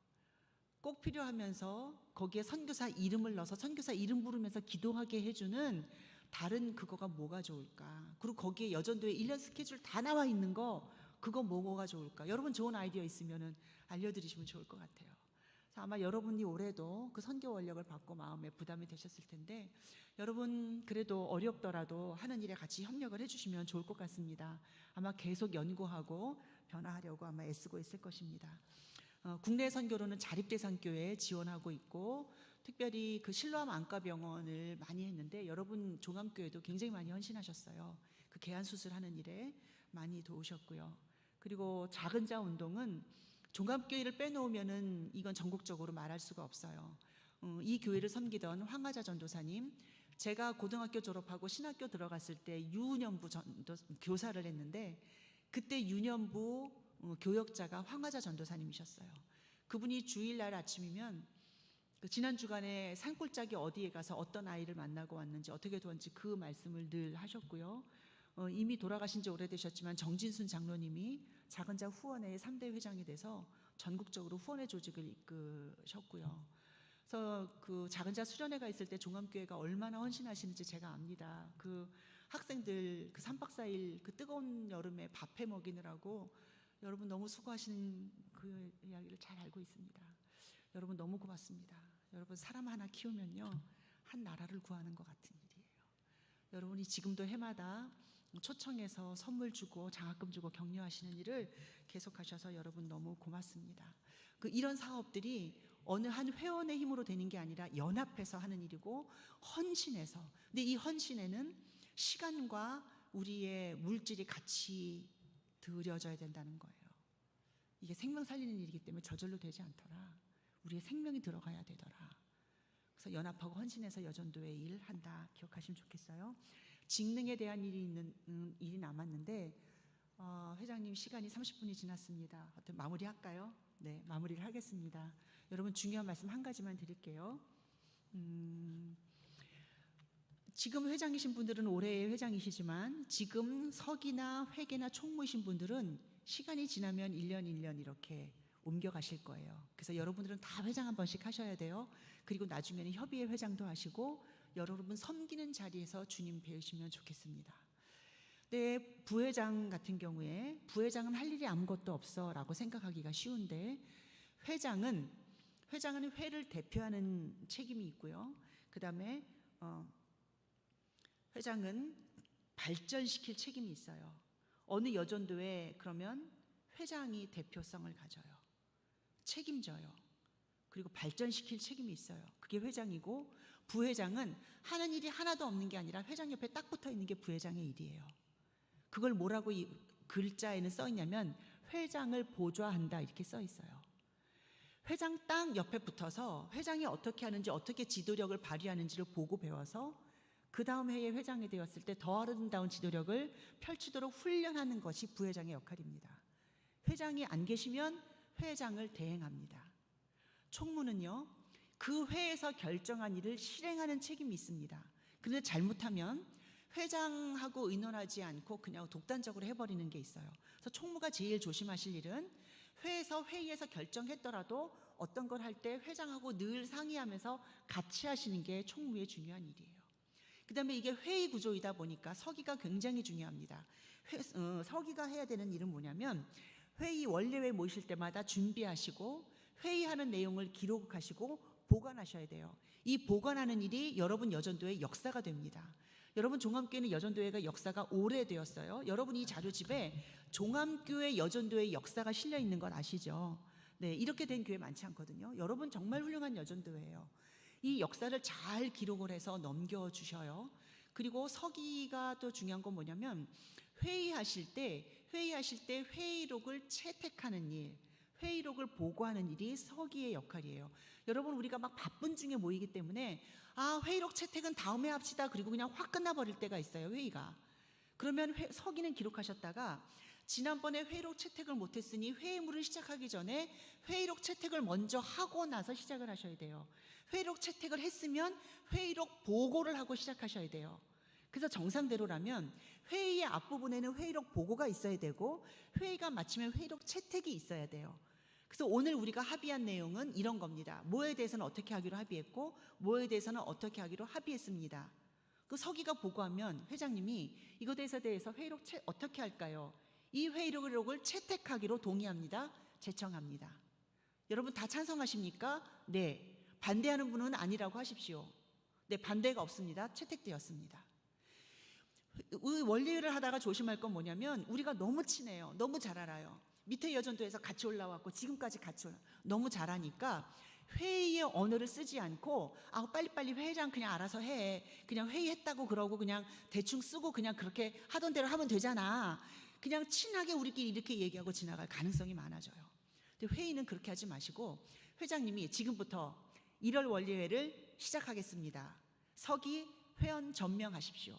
B: 꼭 필요하면서 거기에 선교사 이름을 넣어서 선교사 이름 부르면서 기도하게 해주는 다른 그거가 뭐가 좋을까? 그리고 거기에 여전도의 1년 스케줄 다 나와 있는 거, 그거 뭐가 좋을까? 여러분 좋은 아이디어 있으면 알려드리시면 좋을 것 같아요. 그래서 아마 여러분이 올해도 그 선교 원력을 받고 마음에 부담이 되셨을 텐데, 여러분 그래도 어렵더라도 하는 일에 같이 협력을 해주시면 좋을 것 같습니다. 아마 계속 연구하고 변화하려고 아마 애쓰고 있을 것입니다. 국내 선교로는 자립대상교회에 지원하고 있고, 특별히 그 실로암 안과병원을 많이 했는데, 여러분 종암교회도 굉장히 많이 헌신하셨어요. 그 개안 수술하는 일에 많이 도우셨고요. 그리고 작은 자 운동은 종암교회를 빼놓으면은 이건 전국적으로 말할 수가 없어요. 이 교회를 섬기던 황하자 전도사님, 제가 고등학교 졸업하고 신학교 들어갔을 때 유년부 교사를 했는데, 그때 유년부 교역자가 황하자 전도사님이셨어요. 그분이 주일날 아침이면 지난 주간에 산골짜기 어디에 가서 어떤 아이를 만나고 왔는지 어떻게 도왔는지 그 말씀을 늘 하셨고요. 이미 돌아가신 지 오래되셨지만 정진순 장로님이 작은자 후원회의 3대 회장이 돼서 전국적으로 후원회 조직을 이끄셨고요. 그래서 그 작은자 수련회가 있을 때 종암교회가 얼마나 헌신하시는지 제가 압니다. 그 학생들 그 3박 4일 그 뜨거운 여름에 밥해 먹이느라고 여러분 너무 수고하시는 그 이야기를 잘 알고 있습니다. 여러분 너무 고맙습니다. 여러분 사람 하나 키우면요, 한 나라를 구하는 것 같은 일이에요. 여러분이 지금도 해마다 초청해서 선물 주고 장학금 주고 격려하시는 일을 계속하셔서 여러분 너무 고맙습니다. 이런 사업들이 어느 한 회원의 힘으로 되는 게 아니라 연합해서 하는 일이고 헌신해서, 근데 이 헌신에는 시간과 우리의 물질이 같이 들여져야 된다는 거예요. 이게 생명 살리는 일이기 때문에 저절로 되지 않더라. 우리의 생명이 들어가야 되더라. 그래서 연합하고 헌신해서 여전도의 일 한다 기억하시면 좋겠어요. 직능에 대한 일이 남았는데 회장님 시간이 30분이 지났습니다. 어떻게 마무리할까요? 네, 마무리를 하겠습니다. 여러분 중요한 말씀 한 가지만 드릴게요. 지금 회장이신 분들은 올해의 회장이시지만 지금 서기나 회계나 총무이신 분들은 시간이 지나면 1년 이렇게 옮겨가실 거예요. 그래서 여러분들은 다 회장 한 번씩 하셔야 돼요. 그리고 나중에는 협의회 회장도 하시고 여러분 섬기는 자리에서 주님 배우시면 좋겠습니다. 네, 부회장 같은 경우에 부회장은 할 일이 아무것도 없어 라고 생각하기가 쉬운데, 회장은 회를 대표하는 책임이 있고요. 그 다음에 회장은 발전시킬 책임이 있어요. 어느 여전도에 그러면 회장이 대표성을 가져요. 책임져요. 그리고 발전시킬 책임이 있어요. 그게 회장이고, 부회장은 하는 일이 하나도 없는 게 아니라 회장 옆에 딱 붙어 있는 게 부회장의 일이에요. 그걸 뭐라고 이 글자에는 써 있냐면 회장을 보좌한다 이렇게 써 있어요. 회장 딱 옆에 붙어서 회장이 어떻게 하는지, 어떻게 지도력을 발휘하는지를 보고 배워서 그 다음 해에 회장이 되었을 때 더 아름다운 지도력을 펼치도록 훈련하는 것이 부회장의 역할입니다. 회장이 안 계시면 회장을 대행합니다. 총무는요, 그 회에서 결정한 일을 실행하는 책임이 있습니다. 그런데 잘못하면 회장하고 의논하지 않고 그냥 독단적으로 해버리는 게 있어요. 그래서 총무가 제일 조심하실 일은 회의에서 결정했더라도 어떤 걸 할 때 회장하고 늘 상의하면서 같이 하시는 게 총무의 중요한 일이에요. 그 다음에 이게 회의 구조이다 보니까 서기가 굉장히 중요합니다. 서기가 해야 되는 일은 뭐냐면 회의 원래회 모이실 때마다 준비하시고 회의하는 내용을 기록하시고 보관하셔야 돼요. 이 보관하는 일이 여러분 여전도의 역사가 됩니다. 여러분 종암교회는 여전도회가 역사가 오래되었어요. 여러분 이 자료집에 종암교회 여전도의 역사가 실려 있는 건 아시죠? 네, 이렇게 된 교회 많지 않거든요. 여러분 정말 훌륭한 여전도회예요. 이 역사를 잘 기록을 해서 넘겨주셔요. 그리고 서기가 또 중요한 건 뭐냐면 회의하실 때 회의록을 채택하는 일, 회의록을 보고하는 일이 서기의 역할이에요. 여러분 우리가 막 바쁜 중에 모이기 때문에 회의록 채택은 다음에 합시다. 그리고 그냥 확 끝나버릴 때가 있어요. 회의가. 그러면 서기는 기록하셨다가 지난번에 회의록 채택을 못했으니 회의물을 시작하기 전에 회의록 채택을 먼저 하고 나서 시작을 하셔야 돼요. 회의록 채택을 했으면 회의록 보고를 하고 시작하셔야 돼요. 그래서 정상대로라면 회의의 앞부분에는 회의록 보고가 있어야 되고 회의가 마치면 회의록 채택이 있어야 돼요. 그래서 오늘 우리가 합의한 내용은 이런 겁니다. 뭐에 대해서는 어떻게 하기로 합의했고 뭐에 대해서는 어떻게 하기로 합의했습니다. 그 서기가 보고하면 회장님이 이것에 대해서 회의록 어떻게 할까요? 이 회의록을 채택하기로 동의합니다. 제청합니다. 여러분 다 찬성하십니까? 네. 반대하는 분은 아니라고 하십시오. 네, 반대가 없습니다. 채택되었습니다. 원리회를 하다가 조심할 건 뭐냐면 우리가 너무 친해요. 너무 잘 알아요. 밑에 여전도에서 같이 올라왔고 지금까지 같이 너무 잘하니까 회의의 언어를 쓰지 않고 빨리빨리 회장 그냥 알아서 해. 그냥 회의했다고 그러고 그냥 대충 쓰고 그냥 그렇게 하던 대로 하면 되잖아. 그냥 친하게 우리끼리 이렇게 얘기하고 지나갈 가능성이 많아져요. 근데 회의는 그렇게 하지 마시고 회장님이 지금부터 1월 원리회를 시작하겠습니다. 서기 회원 점명하십시오.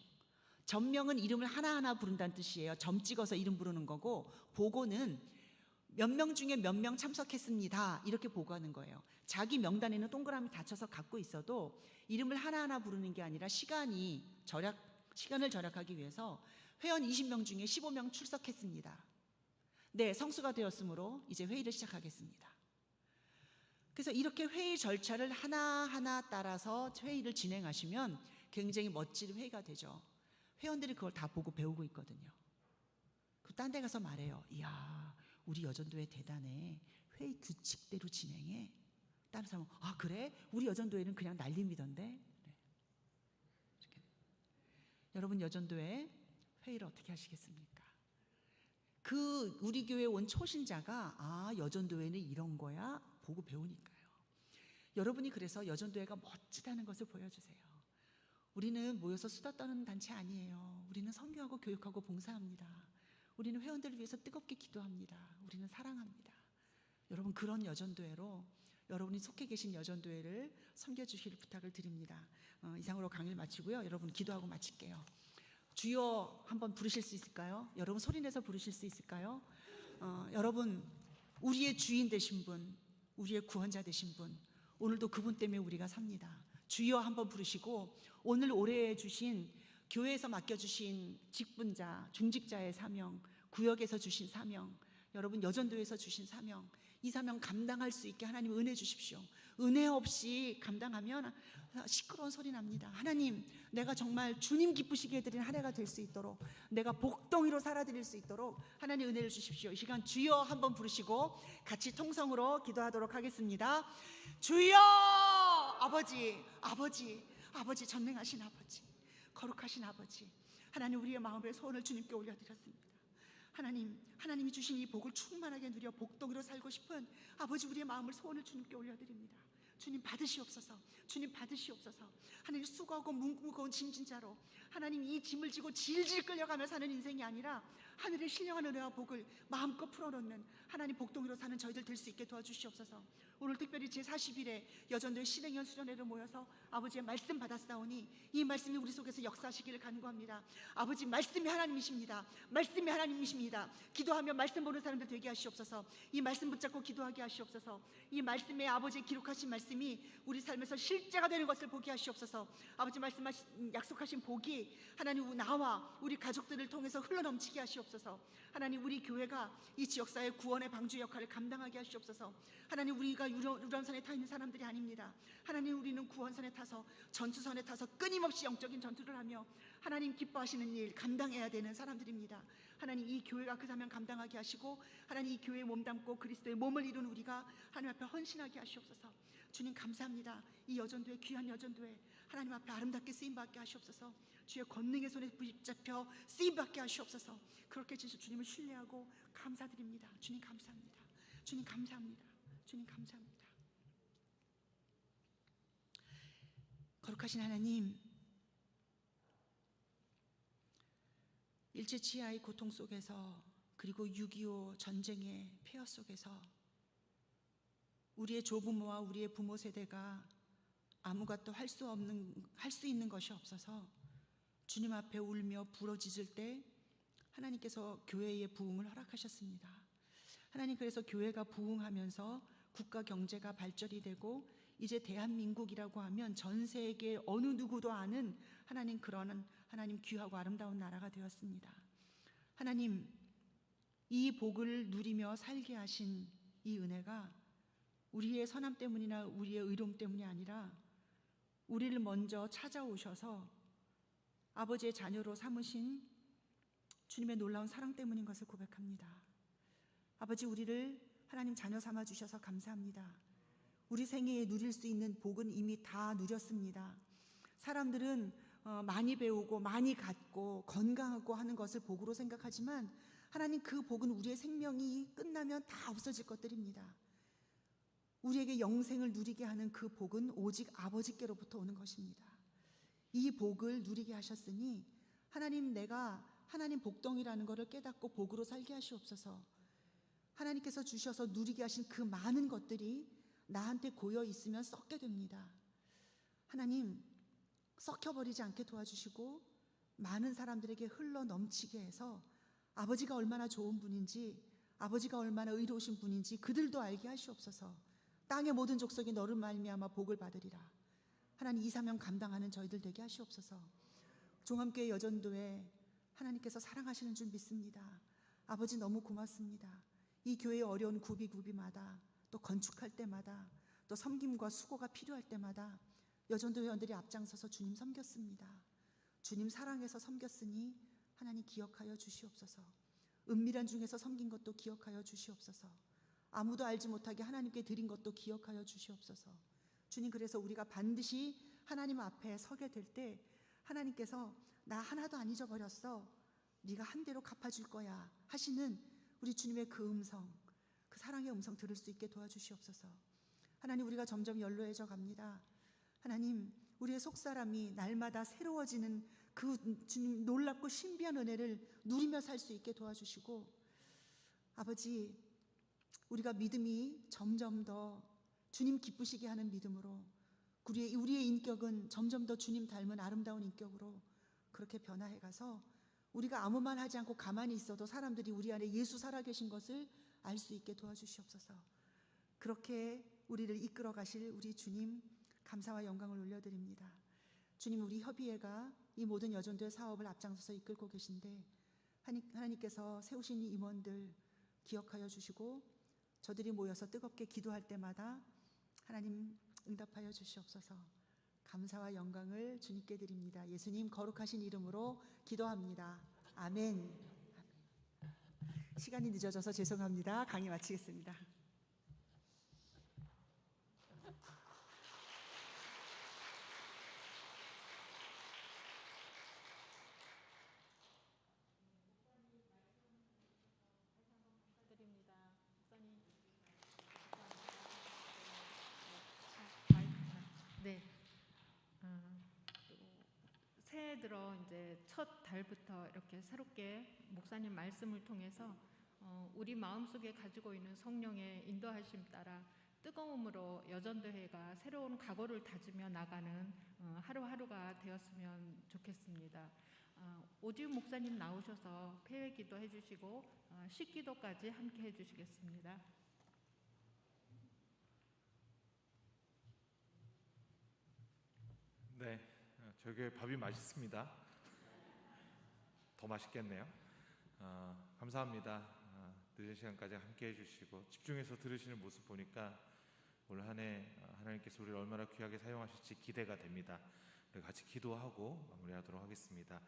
B: 점명은 이름을 하나하나 부른다는 뜻이에요. 점 찍어서 이름 부르는 거고 보고는 몇 명 중에 몇 명 참석했습니다. 이렇게 보고하는 거예요. 자기 명단에는 동그라미 닫혀서 갖고 있어도 이름을 하나하나 부르는 게 아니라 시간을 절약하기 위해서 회원 20명 중에 15명 출석했습니다. 네, 성수가 되었으므로 이제 회의를 시작하겠습니다. 그래서 이렇게 회의 절차를 하나하나 따라서 회의를 진행하시면 굉장히 멋진 회의가 되죠. 회원들이 그걸 다 보고 배우고 있거든요. 딴 데 가서 말해요. 이야, 우리 여전도회 대단해. 회의 규칙대로 진행해. 다른 사람은 그래? 우리 여전도회는 그냥 날림이던데. 네. 여러분 여전도회 회의를 어떻게 하시겠습니까? 우리 교회에 온 초신자가 여전도회는 이런 거야 보고 배우니까요. 여러분이 그래서 여전도회가 멋지다는 것을 보여주세요. 우리는 모여서 수다 떠는 단체 아니에요. 우리는 선교하고 교육하고 봉사합니다. 우리는 회원들을 위해서 뜨겁게 기도합니다. 우리는 사랑합니다. 여러분 그런 여전도회로 여러분이 속해 계신 여전도회를 섬겨주실 부탁을 드립니다. 이상으로 강의를 마치고요. 여러분 기도하고 마칠게요. 주여 한번 부르실 수 있을까요? 여러분 소리내서 부르실 수 있을까요? 여러분 우리의 주인 되신 분, 우리의 구원자 되신 분, 오늘도 그분 때문에 우리가 삽니다. 주여 한번 부르시고 오늘 올해 주신 교회에서 맡겨주신 직분자, 중직자의 사명, 구역에서 주신 사명, 여러분 여전도에서 주신 사명, 이 사명 감당할 수 있게 하나님 은혜 주십시오. 은혜 없이 감당하면 시끄러운 소리 납니다. 하나님, 내가 정말 주님 기쁘시게 해드리는 한 해가 될 수 있도록, 내가 복덩이로 살아드릴 수 있도록 하나님 은혜를 주십시오. 이 시간 주여 한번 부르시고 같이 통성으로 기도하도록 하겠습니다. 주여! 아버지 전능하신 아버지, 거룩하신 아버지, 하나님 우리의 마음의 소원을 주님께 올려드렸습니다. 하나님이 주신 이 복을 충만하게 누려 복덩이로 살고 싶은 아버지 우리의 마음을 소원을 주님께 올려드립니다.
C: 주님 받으시옵소서. 주님 받으시옵소서. 하나님 수고하고 무거운 짐진 자로 하나님 이 짐을 지고 질질 끌려가며 사는 인생이 아니라 하늘의 신령한 은혜와 복을 마음껏 풀어놓는 하나님 복동이로 사는 저희들 될 수 있게 도와주시옵소서. 오늘 특별히 제40일에 여전도의 실행연 수련회로 모여서 아버지의 말씀 받았사오니 이 말씀이 우리 속에서 역사하시기를 간구합니다. 아버지 말씀이 하나님이십니다. 말씀이 하나님이십니다. 기도하며 말씀 보는 사람들 되게 하시옵소서. 이 말씀 붙잡고 기도하게 하시옵소서. 이 말씀에 아버지의 기록하신 말씀이 우리 삶에서 실제가 되는 것을 보게 하시옵소서. 아버지 말씀하신 약속하신 복이 하나님 나와 우리 가족들을 통해서 흘러넘치게 하시옵소서. 하나님 우리 교회가 이 지역사회 구원의 방주 역할을 감당하게 하시옵소서. 하나님 우리가 유람선에 타 있는 사람들이 아닙니다. 하나님 우리는 구원선에 타서 전투선에 타서 끊임없이 영적인 전투를 하며 하나님 기뻐하시는 일 감당해야 되는 사람들입니다. 하나님 이 교회가 그 사명 감당하게 하시고 하나님 이 교회에 몸담고 그리스도의 몸을 이룬 우리가 하나님 앞에 헌신하게 하시옵소서. 주님 감사합니다. 이 여전도에 귀한 여전도에 하나님 앞에 아름답게 쓰임받게 하시옵소서. 주의 권능의 손에 붙잡혀 쓰임받게 하시옵소서. 그렇게 진짜 주님을 신뢰하고 감사드립니다. 주님 감사합니다. 주님 감사합니다. 주님 감사합니다. 거룩하신 하나님, 일제치하의 고통 속에서 그리고 6.25 전쟁의 폐허 속에서 우리의 조부모와 우리의 부모 세대가 아무것도 할 수 있는 것이 없어서 주님 앞에 울며 부러지질 때 하나님께서 교회의 부흥을 허락하셨습니다. 하나님 그래서 교회가 부흥하면서 국가 경제가 발전이 되고 이제 대한민국이라고 하면 전 세계 어느 누구도 아는 하나님 그러는 하나님 귀하고 아름다운 나라가 되었습니다. 하나님 이 복을 누리며 살게 하신 이 은혜가 우리의 선함 때문이나 우리의 의로움 때문이 아니라 우리를 먼저 찾아오셔서 아버지의 자녀로 삼으신 주님의 놀라운 사랑 때문인 것을 고백합니다. 아버지 우리를 하나님 자녀 삼아 주셔서 감사합니다. 우리 생애에 누릴 수 있는 복은 이미 다 누렸습니다. 사람들은 많이 배우고 많이 갖고 건강하고 하는 것을 복으로 생각하지만 하나님 그 복은 우리의 생명이 끝나면 다 없어질 것들입니다. 우리에게 영생을 누리게 하는 그 복은 오직 아버지께로부터 오는 것입니다. 이 복을 누리게 하셨으니 하나님 내가 하나님 복덩이라는 것을 깨닫고 복으로 살게 하시옵소서. 하나님께서 주셔서 누리게 하신 그 많은 것들이 나한테 고여 있으면 썩게 됩니다. 하나님 썩혀버리지 않게 도와주시고 많은 사람들에게 흘러 넘치게 해서 아버지가 얼마나 좋은 분인지 아버지가 얼마나 의로우신 분인지 그들도 알게 하시옵소서. 땅의 모든 족속이 너를 말미암아 복을 받으리라. 하나님 이 사명 감당하는 저희들 되게 하시옵소서. 종암교회 여전도에 하나님께서 사랑하시는 줄 믿습니다. 아버지 너무 고맙습니다. 이 교회의 어려운 구비마다 또 건축할 때마다 또 섬김과 수고가 필요할 때마다 여전도 회원들이 앞장서서 주님 섬겼습니다. 주님 사랑해서 섬겼으니 하나님 기억하여 주시옵소서. 은밀한 중에서 섬긴 것도 기억하여 주시옵소서. 아무도 알지 못하게 하나님께 드린 것도 기억하여 주시옵소서. 주님 그래서 우리가 반드시 하나님 앞에 서게 될 때 하나님께서 나 하나도 안 잊어버렸어. 네가 한 대로 갚아줄 거야 하시는 우리 주님의 그 음성, 그 사랑의 음성 들을 수 있게 도와주시옵소서. 하나님 우리가 점점 연로해져 갑니다. 하나님 우리의 속사람이 날마다 새로워지는 그 주님 놀랍고 신비한 은혜를 누리며 살 수 있게 도와주시고 아버지 우리가 믿음이 점점 더 주님 기쁘시게 하는 믿음으로 우리의 인격은 점점 더 주님 닮은 아름다운 인격으로 그렇게 변화해 가서 우리가 아무 말 하지 않고 가만히 있어도 사람들이 우리 안에 예수 살아계신 것을 알 수 있게 도와주시옵소서. 그렇게 우리를 이끌어 가실 우리 주님 감사와 영광을 올려드립니다. 주님 우리 협의회가 이 모든 여전도의 사업을 앞장서서 이끌고 계신데 하나님께서 세우신 이 임원들 기억하여 주시고 저들이 모여서 뜨겁게 기도할 때마다 하나님 응답하여 주시옵소서. 감사와 영광을 주님께 드립니다. 예수님 거룩하신 이름으로 기도합니다. 아멘. 시간이 늦어져서 죄송합니다. 강의 마치겠습니다.
A: 새해 들어 이제 첫 달부터 이렇게 새롭게 목사님 말씀을 통해서 우리 마음속에 가지고 있는 성령의 인도하심 따라 뜨거움으로 여전도회가 새로운 각오를 다지며 나가는 하루하루가 되었으면 좋겠습니다. 오지훈 목사님 나오셔서 폐회기도 해주시고 식기도까지 함께 해주시겠습니다.
D: 네, 저희 교회 밥이 맛있습니다. 더 맛있겠네요. 감사합니다. 늦은 시간까지 함께 해주시고 집중해서 들으시는 모습 보니까 올 한 해 하나님께서 우리를 얼마나 귀하게 사용하실지 기대가 됩니다. 우리 같이 기도하고 마무리하도록 하겠습니다.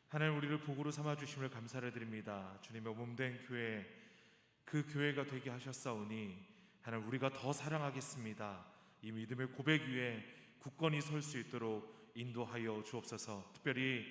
D: 하나님, 우리를 복으로 삼아주심을 감사를 드립니다. 주님의 몸된 교회, 그 교회가 되게 하셨사오니 하나님, 우리가 더 사랑하겠습니다. 이 믿음의 고백 위에 굳건히 설 수 있도록 인도하여 주옵소서. 특별히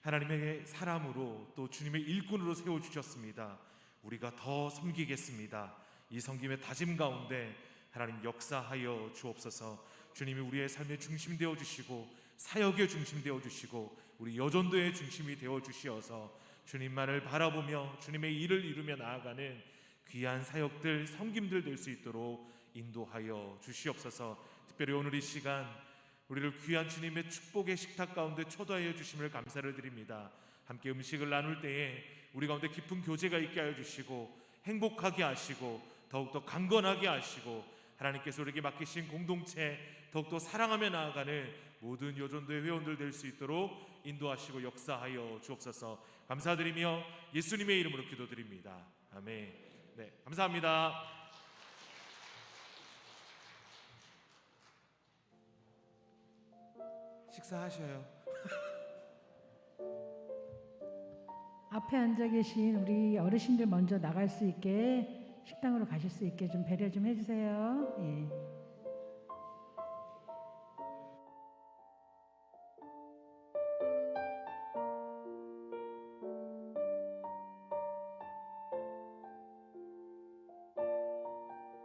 D: 하나님의 사람으로 또 주님의 일꾼으로 세워주셨습니다. 우리가 더 섬기겠습니다. 이 섬김의 다짐 가운데 하나님 역사하여 주옵소서. 주님이 우리의 삶의 중심 되어주시고 사역의 중심 되어주시고 우리 여전도의 중심이 되어주시어서 주님만을 바라보며 주님의 일을 이루며 나아가는 귀한 사역들, 섬김들 될 수 있도록 인도하여 주시옵소서. 특별히 오늘 이 시간 우리를 귀한 주님의 축복의 식탁 가운데 초대하여 주심을 감사를 드립니다. 함께 음식을 나눌 때에 우리 가운데 깊은 교제가 있게 하여 주시고 행복하게 하시고 더욱더 강건하게 하시고 하나님께서 우리에게 맡기신 공동체 더욱더 사랑하며 나아가는 모든 여전도의 회원들 될 수 있도록 인도하시고 역사하여 주옵소서. 감사드리며 예수님의 이름으로 기도드립니다. 아멘. 네, 감사합니다. 식사하셔요.
E: 앞에 앉아 계신 우리 어르신들 먼저 나갈 수 있게 식당으로 가실 수 있게 좀 배려 좀 해주세요. 예.